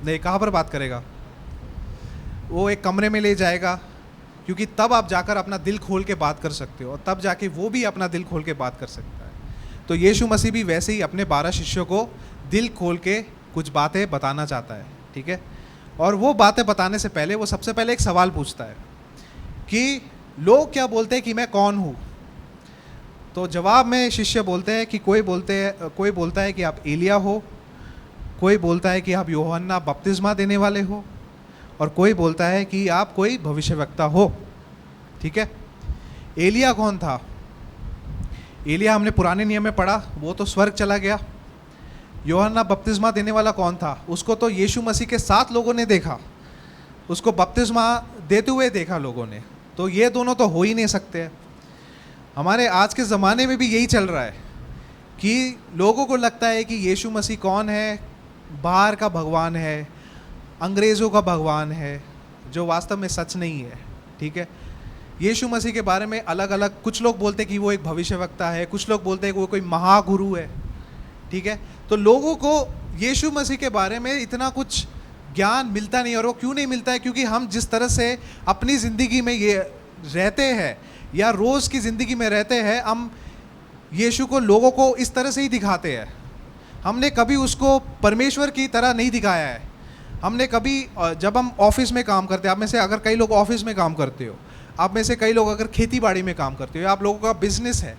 नहीं, कहाँ पर बात करेगा? वो एक कमरे में ले जाएगा, क्योंकि तब आप जाकर अपना दिल खोल के बात कर सकते हो और तब जाके वो भी अपना दिल खोल के बात कर सकता है। तो यीशु मसीह भी वैसे ही अपने 12 शिष्यों को दिल खोल के कुछ बातें बताना चाहता है, ठीक है। और वो बातें बताने से पहले वो सबसे पहले एक सवाल पूछता है कि लोग क्या बोलते हैं कि मैं कौन हूँ? तो जवाब में शिष्य बोलते हैं कि कोई बोलता है कि आप एलिया हो, कोई बोलता है कि आप यूहन्ना बपतिस्मा देने वाले हो, और कोई बोलता है कि आप कोई भविष्यवक्ता हो। ठीक है, एलिया कौन था? एलिया हमने पुराने नियम में पढ़ा, वो तो स्वर्ग चला गया। यूहन्ना बपतिस्मा देने वाला कौन था? उसको तो यीशु मसीह के साथ लोगों ने देखा, उसको बपतिस्मा देते हुए देखा लोगों ने। तो ये दोनों तो हो ही नहीं सकते। हमारे आज के ज़माने में भी यही चल रहा है कि लोगों को लगता है कि यीशु मसीह कौन है? बाहर का भगवान है, अंग्रेज़ों का भगवान है, जो वास्तव में सच नहीं है। ठीक है, यीशु मसीह के बारे में अलग अलग, कुछ लोग बोलते हैं कि वो एक भविष्यवक्ता है, कुछ लोग बोलते हैं कि वो कोई महागुरु है। ठीक है, तो लोगों को यीशु मसीह के बारे में इतना कुछ ज्ञान मिलता नहीं। और वो क्यों नहीं मिलता है? क्योंकि हम जिस तरह से अपनी ज़िंदगी में ये रहते हैं या रोज़ की ज़िंदगी में रहते हैं, हम यीशु को लोगों को इस तरह से ही दिखाते हैं। हमने कभी उसको परमेश्वर की तरह नहीं दिखाया है। हमने कभी, जब हम ऑफिस में काम करते हैं, आप में से अगर कई लोग ऑफिस में काम करते हो, आप में से कई लोग अगर खेती बाड़ी में काम करते हो, आप लोगों का बिजनेस है,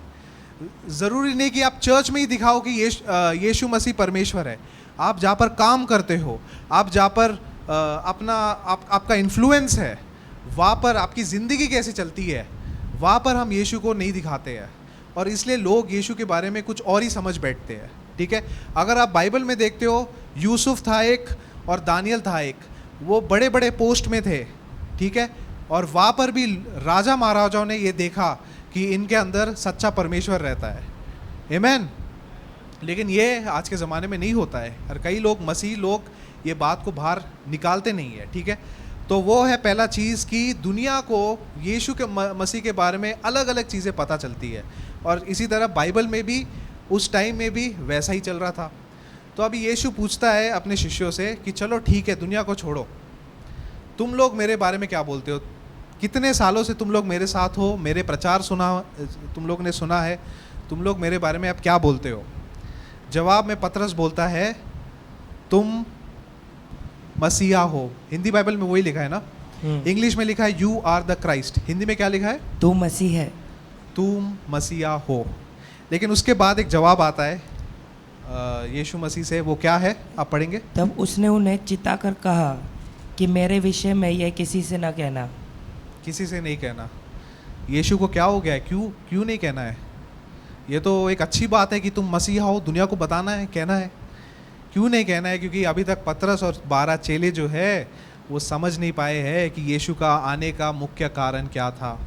ज़रूरी नहीं कि आप चर्च में ही दिखाओ कि यीशु मसीह परमेश्वर है। आप जहाँ पर काम करते हो, आप जहाँ पर आपका इन्फ्लुएंस है, वहाँ पर आपकी ज़िंदगी कैसे चलती है, वहाँ पर हम यीशु को नहीं दिखाते हैं। और इसलिए लोग यीशु के बारे में कुछ और ही समझ बैठते हैं। ठीक है, अगर आप बाइबल में देखते हो, यूसुफ था एक और दानियल था एक, वो बड़े बड़े पोस्ट में थे। ठीक है, और वहाँ पर भी राजा महाराजाओं ने ये देखा कि इनके अंदर सच्चा परमेश्वर रहता है। आमीन। लेकिन ये आज के ज़माने में नहीं होता है, और कई लोग, मसीह लोग, ये बात को बाहर निकालते नहीं है। ठीक है, तो वो है पहला चीज़ कि दुनिया को यीशु के मसीह के बारे में अलग अलग चीज़ें पता चलती है। और इसी तरह बाइबल में भी उस टाइम में भी वैसा ही चल रहा था। तो अभी यीशु पूछता है अपने शिष्यों से कि चलो ठीक है, दुनिया को छोड़ो, तुम लोग मेरे बारे में क्या बोलते हो? कितने सालों से तुम लोग मेरे साथ हो, मेरे प्रचार सुना, तुम लोग ने सुना है, तुम लोग मेरे बारे में अब क्या बोलते हो? जवाब में पतरस बोलता है, तुम मसीहा हो। हिंदी बाइबल में वही लिखा है ना, इंग्लिश में लिखा है you are the Christ. Hindi में क्या लिखा है? तू मसीह है। तुम मसीहा हो। लेकिन उसके बाद एक जवाब आता है यीशु मसीह से, वो क्या है? आप पढ़ेंगे। तब उसने उन्हें चिताकर कहा कि मेरे विषय में यह किसी से न कहना। किसी से नहीं कहना। यीशु को क्या हो गया है? क्यों नहीं कहना है? ये तो एक अच्छी बात है कि तुम मसीहा हो, दुनिया को बताना है, कहना है। क्यों नहीं कहना है? क्योंकि अभी तक पतरस और 12 चेले जो है वो समझ नहीं पाए हैं कि यीशु का आने का मुख्य कारण क्या था।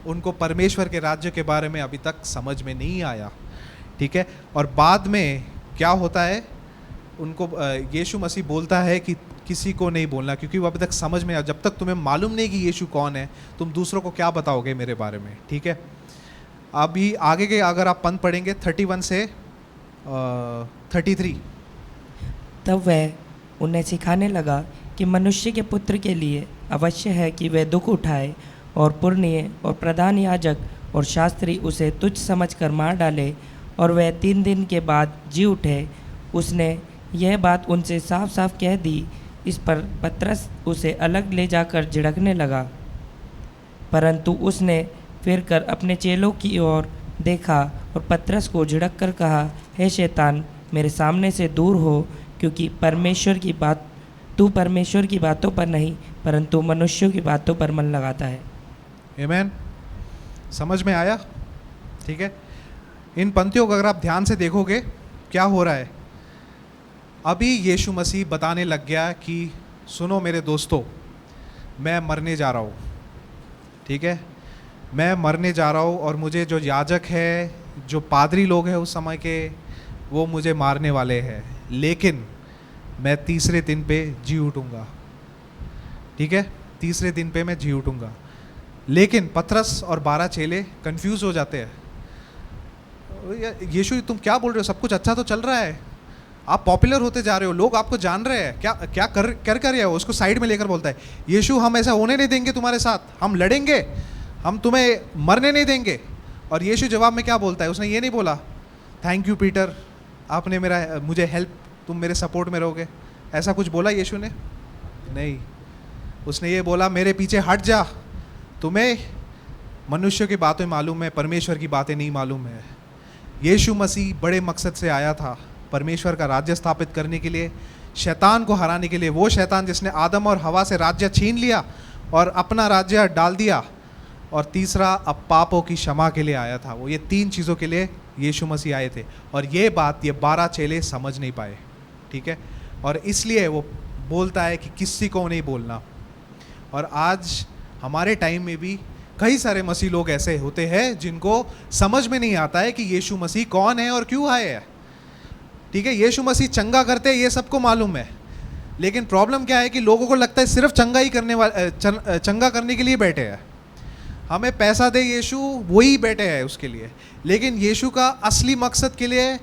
उनको परमेश्वर के राज्य के बारे में अभी तक समझ में नहीं आया। ठीक है, और बाद में क्या होता है, उनको यीशु मसीह बोलता है कि किसी को नहीं बोलना, क्योंकि वो अभी तक समझ में आया। जब तक तुम्हें मालूम नहीं कि यीशु कौन है, तुम दूसरों को क्या बताओगे मेरे बारे में। ठीक है, अभी आगे के अगर आप पंथ पढ़ेंगे 31 से 33। तब वह उन्हें सिखाने लगा कि मनुष्य के पुत्र के लिए अवश्य है कि वह दुख उठाए और पुरनिये और प्रधान याजक और शास्त्री उसे तुच्छ समझकर मार डाले और वह 3 दिन के बाद जी उठे। उसने यह बात उनसे साफ साफ कह दी। इस पर पतरस उसे अलग ले जाकर झिड़कने लगा, परंतु उसने फिर कर अपने चेलों की ओर देखा और पतरस को झिड़क कर कहा, हे शैतान, मेरे सामने से दूर हो, क्योंकि तू परमेश्वर की बातों पर नहीं परंतु मनुष्यों की बातों पर मन लगाता है। आमीन। समझ में आया? ठीक है, इन पंक्तियों को अगर आप ध्यान से देखोगे क्या हो रहा है, अभी यीशु मसीह बताने लग गया कि सुनो मेरे दोस्तों, मैं मरने जा रहा हूँ। ठीक है, मैं मरने जा रहा हूँ और मुझे जो याजक है, जो पादरी लोग हैं उस समय के, वो मुझे मारने वाले हैं, लेकिन मैं तीसरे दिन पे जी उठूँगा। ठीक है, तीसरे दिन पे मैं जी उठूँगा। लेकिन पतरस और 12 चेले कंफ्यूज हो जाते हैं। यीशु तुम क्या बोल रहे हो? सब कुछ अच्छा तो चल रहा है, आप पॉपुलर होते जा रहे हो, लोग आपको जान रहे हैं, क्या कर रहे हो? उसको साइड में लेकर बोलता है, यीशु हम ऐसा होने नहीं देंगे तुम्हारे साथ, हम लड़ेंगे, हम तुम्हें मरने नहीं देंगे। और यीशु जवाब में क्या बोलता है? उसने ये नहीं बोला थैंक यू पीटर, आपने मुझे हेल्प, तुम मेरे सपोर्ट में रहोगे, ऐसा कुछ बोला यीशु ने? नहीं, उसने ये बोला मेरे पीछे हट जा, तुम्हें मनुष्य की बातें मालूम है, परमेश्वर की बातें नहीं मालूम है। यीशु मसीह बड़े मकसद से आया था, परमेश्वर का राज्य स्थापित करने के लिए, शैतान को हराने के लिए, वो शैतान जिसने आदम और हवा से राज्य छीन लिया और अपना राज्य डाल दिया, और तीसरा अब पापों की क्षमा के लिए आया था। वो ये 3 चीज़ों के लिए यीशु मसीह आए थे, और ये बात ये 12 चेले समझ नहीं पाए, ठीक है। और इसलिए वो बोलता है कि किसी को नहीं बोलना। और आज हमारे टाइम में भी कई सारे मसीह लोग ऐसे होते हैं जिनको समझ में नहीं आता है कि यीशु मसीह कौन है और क्यों आए हैं, ठीक है। यीशु मसीह चंगा करते हैं, ये सबको मालूम है, लेकिन प्रॉब्लम क्या है कि लोगों को लगता है सिर्फ चंगा ही करने वाले चंगा करने के लिए बैठे हैं, हमें पैसा दे यीशु, वही बैठे हैं उसके लिए। लेकिन यीशु का असली मकसद के लिए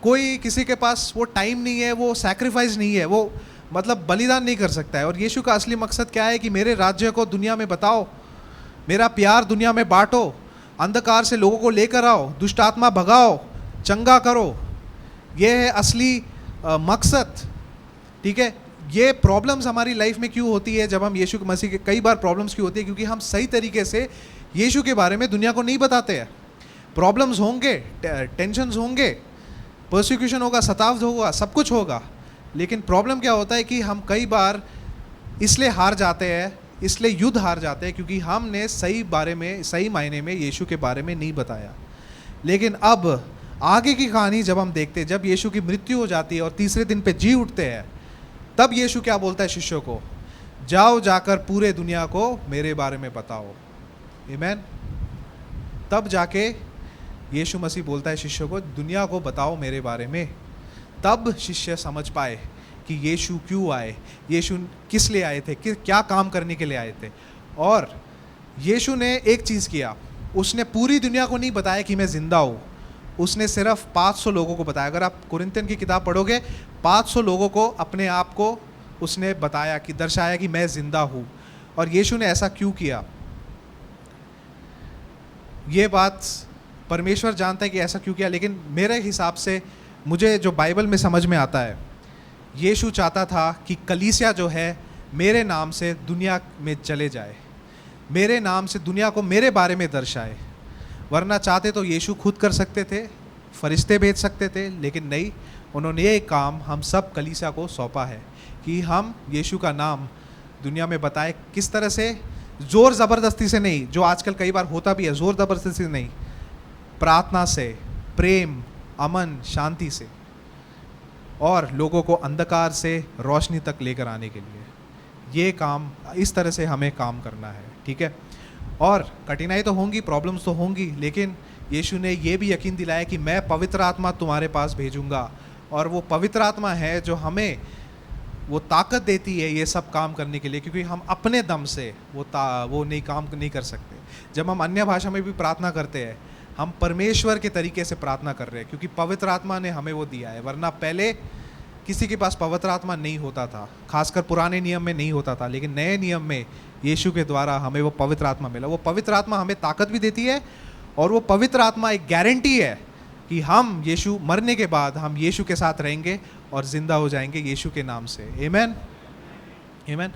कोई किसी के पास वो टाइम नहीं है, वो सैक्रिफाइस नहीं है, वो मतलब बलिदान नहीं कर सकता है। और यीशु का असली मकसद क्या है कि मेरे राज्य को दुनिया में बताओ, मेरा प्यार दुनिया में बांटो, अंधकार से लोगों को लेकर आओ, दुष्ट आत्मा भगाओ, चंगा करो, ये है असली मकसद, ठीक है। ये प्रॉब्लम्स हमारी लाइफ में क्यों होती है जब हम यीशु मसीह के, कई बार प्रॉब्लम्स क्यों होती है क्योंकि हम सही तरीके से यीशु के बारे में दुनिया को नहीं बताते हैं। प्रॉब्लम्स होंगे, टेंशन्स होंगे, पर्सिक्यूशन होगा, सताव होगा, सब कुछ होगा, लेकिन प्रॉब्लम क्या होता है कि हम कई बार इसलिए हार जाते हैं, इसलिए युद्ध हार जाते हैं क्योंकि हमने सही बारे में, सही मायने में यीशु के बारे में नहीं बताया। लेकिन अब आगे की कहानी जब हम देखते हैं, जब यीशु की मृत्यु हो जाती है और तीसरे दिन पे जी उठते हैं, तब यीशु क्या बोलता है शिष्यों को, जाओ जाकर पूरे दुनिया को मेरे बारे में बताओ। आमीन। तब जाके यीशु मसीह बोलता है शिष्यों को, दुनिया को बताओ मेरे बारे में। तब शिष्य समझ पाए कि यीशु क्यों आए, यीशु किस लिए आए थे, क्या काम करने के लिए आए थे। और यीशु ने एक चीज़ किया, उसने पूरी दुनिया को नहीं बताया कि मैं ज़िंदा हूँ, उसने सिर्फ 500 लोगों को बताया। अगर आप कुरिन्थियन की किताब पढ़ोगे, 500 लोगों को, अपने आप को उसने बताया कि, दर्शाया कि मैं ज़िंदा हूँ। और यीशु ने ऐसा क्यों किया, ये बात परमेश्वर जानता है कि ऐसा क्यों किया, लेकिन मेरे हिसाब से, मुझे जो बाइबल में समझ में आता है, यीशु चाहता था कि कलीसिया जो है मेरे नाम से दुनिया में चले जाए, मेरे नाम से दुनिया को मेरे बारे में दर्शाए। वरना चाहते तो यीशु खुद कर सकते थे, फरिश्ते भेज सकते थे, लेकिन नहीं, उन्होंने ये काम हम सब कलीसिया को सौंपा है कि हम यीशु का नाम दुनिया में बताएं। किस तरह से? ज़ोर ज़बरदस्ती से नहीं, जो आजकल कई बार होता भी है, ज़ोर ज़बरदस्ती से नहीं, प्रार्थना से, प्रेम, अमन, शांति से, और लोगों को अंधकार से रोशनी तक लेकर आने के लिए। ये काम, इस तरह से हमें काम करना है, ठीक है। और कठिनाई तो होंगी, प्रॉब्लम्स तो होंगी, लेकिन यीशु ने ये भी यकीन दिलाया कि मैं पवित्र आत्मा तुम्हारे पास भेजूंगा, और वो पवित्र आत्मा है जो हमें वो ताकत देती है ये सब काम करने के लिए, क्योंकि हम अपने दम से वो नहीं काम नहीं कर सकते। जब हम अन्य भाषा में भी प्रार्थना करते हैं, हम परमेश्वर के तरीके से प्रार्थना कर रहे हैं, क्योंकि पवित्र आत्मा ने हमें वो दिया है। वरना पहले किसी के पास पवित्र आत्मा नहीं होता था, खासकर पुराने नियम में नहीं होता था, लेकिन नए नियम में यीशु के द्वारा हमें वो पवित्र आत्मा मिला। वो पवित्र आत्मा हमें ताकत भी देती है, और वो पवित्र आत्मा एक गारंटी है कि हम यीशु मरने के बाद हम यीशु के साथ रहेंगे और ज़िंदा हो जाएंगे यीशु के नाम से। आमीन, आमीन।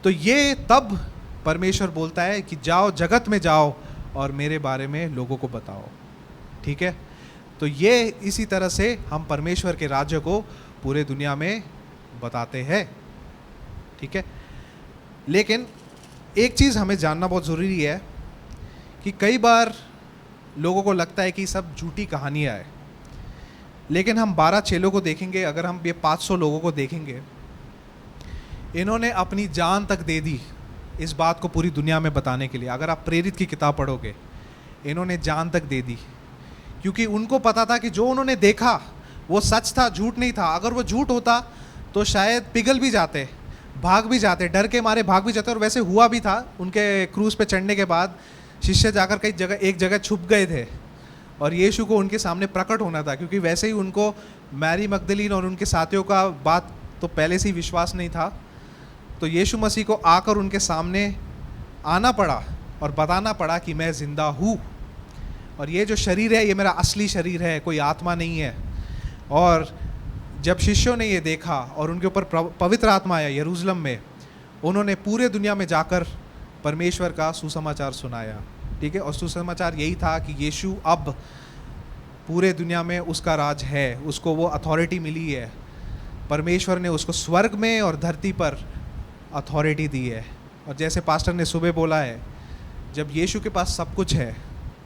तो ये तब परमेश्वर बोलता है कि जाओ, जगत में जाओ और मेरे बारे में लोगों को बताओ, ठीक है। तो ये इसी तरह से हम परमेश्वर के राज्य को पूरे दुनिया में बताते हैं, ठीक है। लेकिन एक चीज़ हमें जानना बहुत ज़रूरी है कि कई बार लोगों को लगता है कि सब झूठी कहानियाँ है, लेकिन हम 12 चेलों को देखेंगे, अगर हम ये 500 लोगों को देखेंगे, इन्होंने अपनी जान तक दे दी इस बात को पूरी दुनिया में बताने के लिए। अगर आप प्रेरित की किताब पढ़ोगे, इन्होंने जान तक दे दी, क्योंकि उनको पता था कि जो उन्होंने देखा वो सच था, झूठ नहीं था। अगर वो झूठ होता तो शायद पिघल भी जाते, भाग भी जाते, डर के मारे भाग भी जाते। और वैसे हुआ भी था, उनके क्रूज़ पे चढ़ने के बाद शिष्य जाकर कई जगह, एक जगह छुप गए थे, और यीशु को उनके सामने प्रकट होना था, क्योंकि वैसे ही उनको मैरी मगदलीन और उनके साथियों का बात तो पहले से ही विश्वास नहीं था। तो यीशु मसीह को आकर उनके सामने आना पड़ा और बताना पड़ा कि मैं ज़िंदा हूँ, और ये जो शरीर है ये मेरा असली शरीर है, कोई आत्मा नहीं है। और जब शिष्यों ने ये देखा और उनके ऊपर पवित्र आत्मा आया यरूशलेम में, उन्होंने पूरे दुनिया में जाकर परमेश्वर का सुसमाचार सुनाया, ठीक है। और सुसमाचार यही था कि यीशु अब पूरे दुनिया में उसका राज है, उसको वो अथॉरिटी मिली है। परमेश्वर ने उसको स्वर्ग में और धरती पर अथॉरिटी दी है। और जैसे पास्टर ने सुबह बोला है, जब यीशु के पास सब कुछ है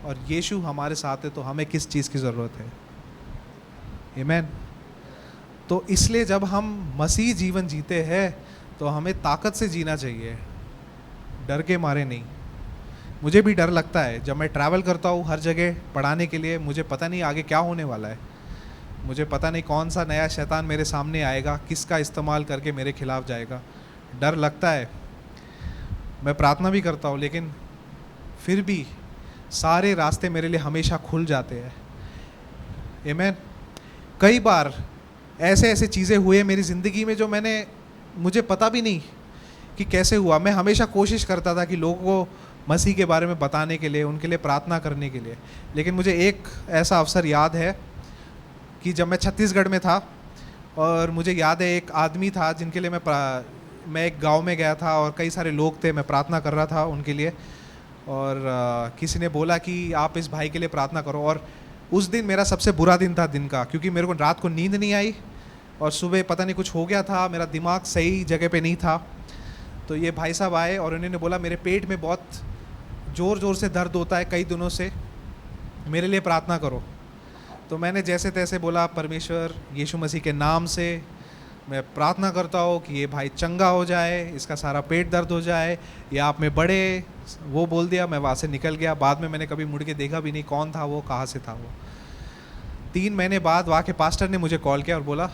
और यीशु हमारे साथ है तो हमें किस चीज़ की ज़रूरत है? आमीन। तो इसलिए जब हम मसीह जीवन जीते हैं तो हमें ताकत से जीना चाहिए, डर के मारे नहीं। मुझे भी डर लगता है जब मैं ट्रैवल करता हूँ हर जगह पढ़ाने के लिए। मुझे पता नहीं आगे क्या होने वाला है, मुझे पता नहीं कौन सा नया शैतान मेरे सामने आएगा, किसका इस्तेमाल करके मेरे खिलाफ जाएगा। डर लगता है, मैं प्रार्थना भी करता हूँ, लेकिन फिर भी सारे रास्ते मेरे लिए हमेशा खुल जाते हैं। आमीन। कई बार ऐसे ऐसे चीज़ें हुए मेरी ज़िंदगी में जो मुझे पता भी नहीं कि कैसे हुआ। मैं हमेशा कोशिश करता था कि लोगों को मसीह के बारे में बताने के लिए, उनके लिए प्रार्थना करने के लिए। लेकिन मुझे एक ऐसा अवसर याद है कि जब मैं छत्तीसगढ़ में था और मुझे याद है एक आदमी था जिनके लिए मैं एक गांव में गया था और कई सारे लोग थे, मैं प्रार्थना कर रहा था उनके लिए। और किसी ने बोला कि आप इस भाई के लिए प्रार्थना करो। और उस दिन मेरा सबसे बुरा दिन था दिन का, क्योंकि मेरे को रात को नींद नहीं आई और सुबह पता नहीं कुछ हो गया था, मेरा दिमाग सही जगह पे नहीं था। तो ये भाई साहब आए और उन्होंने बोला मेरे पेट में बहुत ज़ोर ज़ोर से दर्द होता है कई दिनों से, मेरे लिए प्रार्थना करो। तो मैंने जैसे तैसे बोला, परमेश्वर यीशु मसीह के नाम से मैं प्रार्थना करता हूँ कि ये भाई चंगा हो जाए, इसका सारा पेट दर्द हो जाए, या आप में बढ़े। वो बोल दिया, मैं वहाँ से निकल गया। बाद में मैंने कभी मुड़ के देखा भी नहीं कौन था वो, कहाँ से था वो। 3 महीने बाद वहाँ के पास्टर ने मुझे कॉल किया और बोला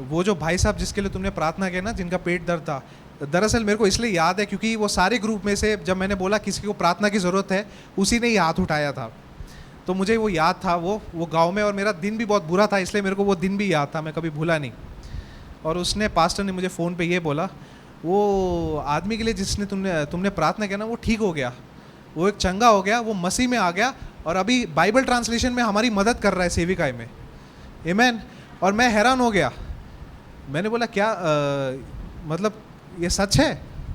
वो जो भाई साहब जिसके लिए तुमने प्रार्थना किया ना, जिनका पेट दर्द था, दरअसल मेरे को इसलिए याद है क्योंकि वो सारे ग्रुप में से जब मैंने बोला किसी को प्रार्थना की ज़रूरत है, उसी ने ही हाथ उठाया था। तो मुझे वो याद था, वो गाँव में, और मेरा दिन भी बहुत बुरा था, इसलिए मेरे को वो दिन भी याद था, मैं कभी भूला नहीं। और उसने, पास्टर ने मुझे फ़ोन पे ये बोला, वो आदमी के लिए जिसने तुमने प्रार्थना किया ना, वो ठीक हो गया, वो एक चंगा हो गया, वो मसीह में आ गया और अभी बाइबल ट्रांसलेशन में हमारी मदद कर रहा है सेविकाई में। आमीन। और मैं हैरान हो गया। मैंने बोला क्या मतलब ये सच है?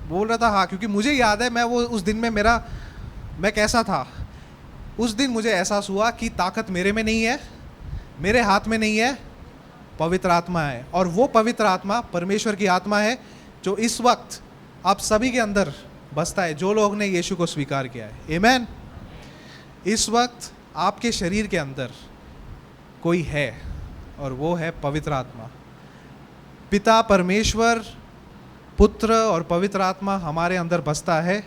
बोल रहा था हाँ, क्योंकि मुझे याद है मैं उस दिन में मैं कैसा था। उस दिन मुझे एहसास हुआ कि ताकत मेरे में नहीं है, मेरे हाथ में नहीं है, पवित्र आत्मा है। और वो पवित्र आत्मा परमेश्वर की आत्मा है जो इस वक्त आप सभी के अंदर बसता है, जो लोग ने यीशु को स्वीकार किया है। आमीन। इस वक्त आपके शरीर के अंदर कोई है और वो है पवित्र आत्मा। पिता परमेश्वर, पुत्र और पवित्र आत्मा हमारे अंदर बसता है,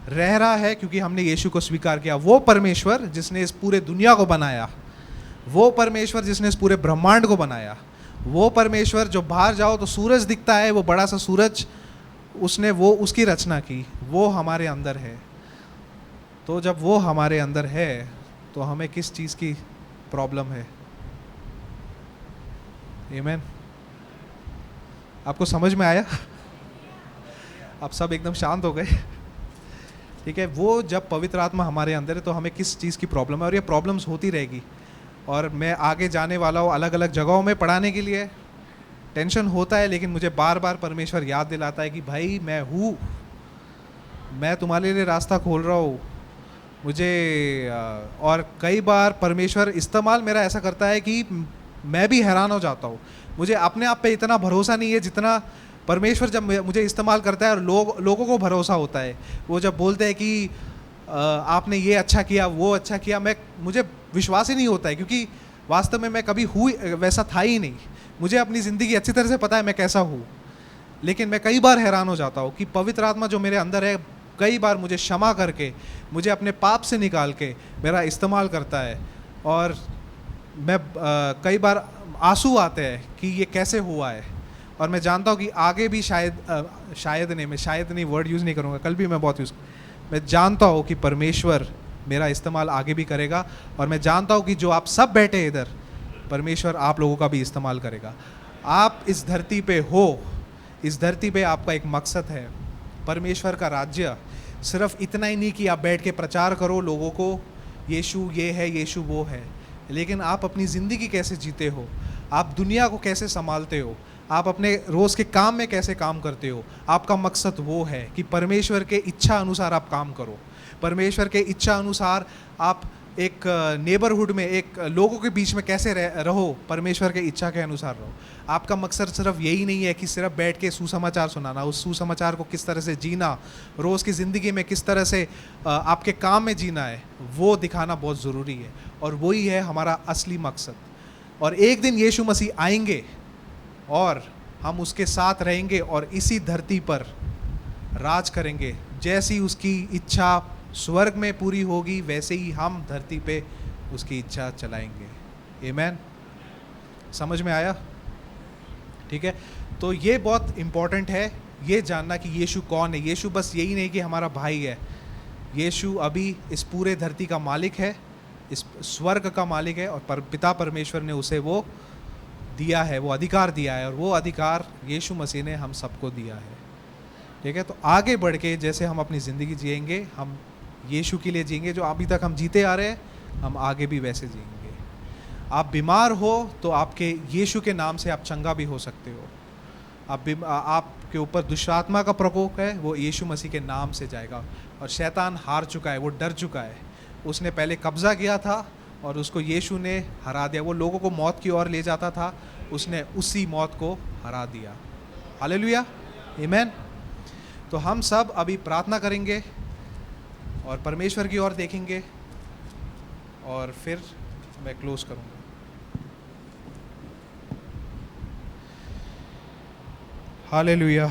रह रहा है, क्योंकि हमने यीशु को स्वीकार किया। वो परमेश्वर जिसने इस पूरे दुनिया को बनाया, वो परमेश्वर जिसने इस पूरे ब्रह्मांड को बनाया, वो परमेश्वर जो बाहर जाओ तो सूरज दिखता है, वो बड़ा सा सूरज, उसकी रचना की, वो हमारे अंदर है। तो जब वो हमारे अंदर है तो हमें किस चीज़ की प्रॉब्लम है? आमीन। आपको समझ में आया? आप सब एकदम शांत हो गए। ठीक है। वो जब पवित्र आत्मा हमारे अंदर है तो हमें किस चीज़ की प्रॉब्लम है, और ये प्रॉब्लम्स होती रहेगी। और मैं आगे जाने वाला हूँ अलग अलग जगहों में पढ़ाने के लिए, टेंशन होता है, लेकिन मुझे बार बार परमेश्वर याद दिलाता है कि भाई मैं हूँ, मैं तुम्हारे लिए रास्ता खोल रहा हूँ। और कई बार परमेश्वर इस्तेमाल मेरा ऐसा करता है कि मैं भी हैरान हो जाता हूँ। मुझे अपने आप पे इतना भरोसा नहीं है जितना परमेश्वर जब मुझे इस्तेमाल करता है, और लोगों को भरोसा होता है। वो जब बोलते हैं कि आपने ये अच्छा किया, वो अच्छा किया, मुझे विश्वास ही नहीं होता है, क्योंकि वास्तव में मैं कभी वैसा था ही नहीं। मुझे अपनी ज़िंदगी अच्छी तरह से पता है मैं कैसा हूँ, लेकिन मैं कई बार हैरान हो जाता हूँ कि पवित्र आत्मा जो मेरे अंदर है, कई बार मुझे क्षमा करके, मुझे अपने पाप से निकाल के मेरा इस्तेमाल करता है। और मैं कई बार आंसू आते हैं कि ये कैसे हुआ है। और मैं जानता हूँ कि आगे भी शायद नहीं वर्ड यूज़ नहीं करूँगा, कल भी मैं बहुत मैं जानता हूँ कि परमेश्वर मेरा इस्तेमाल आगे भी करेगा। और मैं जानता हूँ कि जो आप सब बैठे इधर, परमेश्वर आप लोगों का भी इस्तेमाल करेगा। आप इस धरती पे हो, इस धरती पे आपका एक मकसद है। परमेश्वर का राज्य सिर्फ इतना ही नहीं कि आप बैठ के प्रचार करो लोगों को, यीशु ये है, यीशु वो है, लेकिन आप अपनी ज़िंदगी कैसे जीते हो, आप दुनिया को कैसे संभालते हो, आप अपने रोज़ के काम में कैसे काम करते हो। आपका मकसद वो है कि परमेश्वर के इच्छा अनुसार आप काम करो, परमेश्वर के इच्छा अनुसार आप एक नेबरहुड में, एक लोगों के बीच में कैसे रहो, परमेश्वर के इच्छा के अनुसार रहो। आपका मकसद सिर्फ यही नहीं है कि सिर्फ बैठ के सुसमाचार सुनाना, उस सुसमाचार को किस तरह से जीना, रोज़ की ज़िंदगी में किस तरह से आपके काम में जीना है, वो दिखाना बहुत ज़रूरी है। और वही है हमारा असली मकसद। और एक दिन यीशु मसीह आएंगे और हम उसके साथ रहेंगे और इसी धरती पर राज करेंगे। जैसी उसकी इच्छा स्वर्ग में पूरी होगी, वैसे ही हम धरती पे उसकी इच्छा चलाएंगे। आमीन। समझ में आया? ठीक है। तो ये बहुत इम्पोर्टेंट है ये जानना कि यीशु कौन है। यीशु बस यही नहीं कि हमारा भाई है, यीशु अभी इस पूरे धरती का मालिक है, इस स्वर्ग का मालिक है। और पिता परमेश्वर ने उसे वो दिया है, वो अधिकार दिया है, और वो अधिकार यीशु मसीह ने हम सबको दिया है। ठीक है। तो आगे बढ़ के जैसे हम अपनी ज़िंदगी जिएंगे, हम यीशु के लिए जिएंगे। जो अभी तक हम जीते आ रहे हैं, हम आगे भी वैसे जिएंगे। आप बीमार हो तो आपके यीशु के नाम से आप चंगा भी हो सकते हो। आपके ऊपर दुष्टात्मा का प्रकोप है, वो यीशु मसीह के नाम से जाएगा। और शैतान हार चुका है, वो डर चुका है। उसने पहले कब्ज़ा किया था और उसको यीशु ने हरा दिया। वो लोगों को मौत की ओर ले जाता था, उसने उसी मौत को हरा दिया। हालेलुया, आमीन। तो हम सब अभी प्रार्थना करेंगे और परमेश्वर की ओर देखेंगे और फिर मैं क्लोज करूँगा। Hallelujah,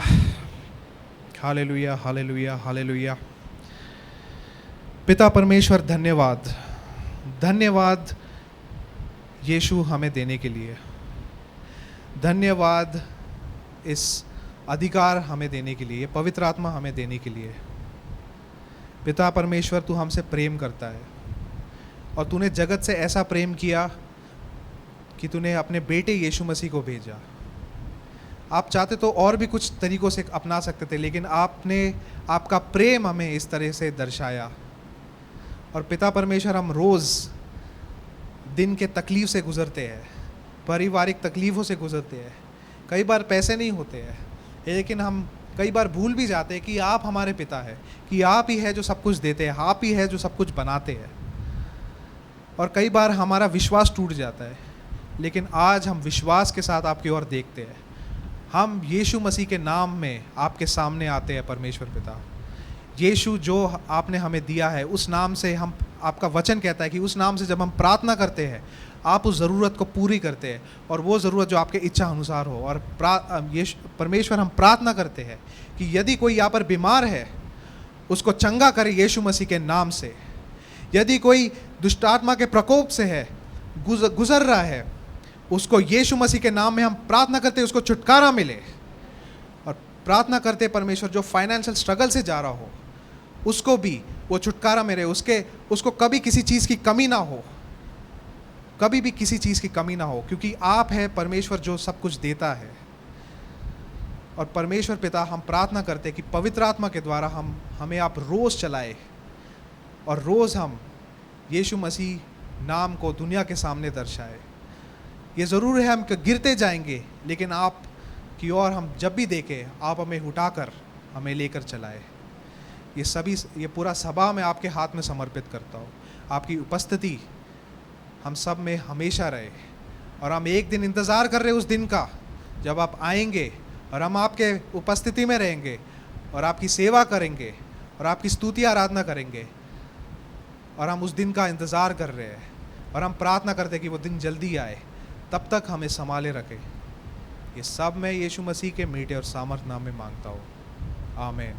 hallelujah, hallelujah, hallelujah. पिता परमेश्वर, धन्यवाद, धन्यवाद यीशु हमें देने के लिए। धन्यवाद इस अधिकार हमें देने के लिए, पवित्र आत्मा हमें देने के लिए। पिता परमेश्वर, तू हमसे प्रेम करता है और तूने जगत से ऐसा प्रेम किया कि तूने अपने बेटे यीशु मसीह को भेजा। आप चाहते तो और भी कुछ तरीक़ों से अपना सकते थे, लेकिन आपने आपका प्रेम हमें इस तरह से दर्शाया। और पिता परमेश्वर, हम रोज़ दिन के तकलीफ़ से गुज़रते हैं, पारिवारिक तकलीफ़ों से गुज़रते हैं। कई बार पैसे नहीं होते हैं, लेकिन हम कई बार भूल भी जाते हैं कि आप हमारे पिता हैं, कि आप ही है जो सब कुछ देते हैं, आप ही है जो सब कुछ बनाते हैं। और कई बार हमारा विश्वास टूट जाता है, लेकिन आज हम विश्वास के साथ आपकी ओर देखते हैं। हम यीशु मसीह के नाम में आपके सामने आते हैं परमेश्वर पिता। यीशु जो आपने हमें दिया है, उस नाम से हम, आपका वचन कहता है कि उस नाम से जब हम प्रार्थना करते हैं, आप उस ज़रूरत को पूरी करते हैं, और वो ज़रूरत जो आपके इच्छा अनुसार हो। और परमेश्वर, हम प्रार्थना करते हैं कि यदि कोई यहाँ पर बीमार है, उसको चंगा करे यीशु मसीह के नाम से। यदि कोई दुष्टात्मा के प्रकोप से है, गुजर रहा है, उसको यीशु मसीह के नाम में हम प्रार्थना करते हैं, उसको छुटकारा मिले। और प्रार्थना करते परमेश्वर, जो फाइनेंशियल स्ट्रगल से जा रहा हो, उसको भी वो छुटकारा मिले, उसको कभी किसी चीज़ की कमी ना हो, कभी भी किसी चीज़ की कमी ना हो, क्योंकि आप है परमेश्वर जो सब कुछ देता है। और परमेश्वर पिता, हम प्रार्थना करते हैं कि पवित्र आत्मा के द्वारा हमें आप रोज़ चलाए, और रोज़ हम यीशु मसीह नाम को दुनिया के सामने दर्शाए। ये ज़रूर है हम गिरते जाएंगे, लेकिन आप की ओर हम जब भी देखें, आप हमें उठाकर हमें लेकर चलाए। ये पूरा सभा मैं आपके हाथ में समर्पित करता हूँ। आपकी उपस्थिति हम सब में हमेशा रहे, और हम एक दिन इंतज़ार कर रहे हैं उस दिन का जब आप आएंगे और हम आपके उपस्थिति में रहेंगे और आपकी सेवा करेंगे और आपकी स्तुति आराधना करेंगे। और हम उस दिन का इंतज़ार कर रहे हैं, और हम प्रार्थना करते हैं कि वो दिन जल्दी आए। तब तक हमें संभाले रखे। ये सब मैं यीशु मसीह के मीठे और सामर्थ नाम में मांगता हूँ, आमीन।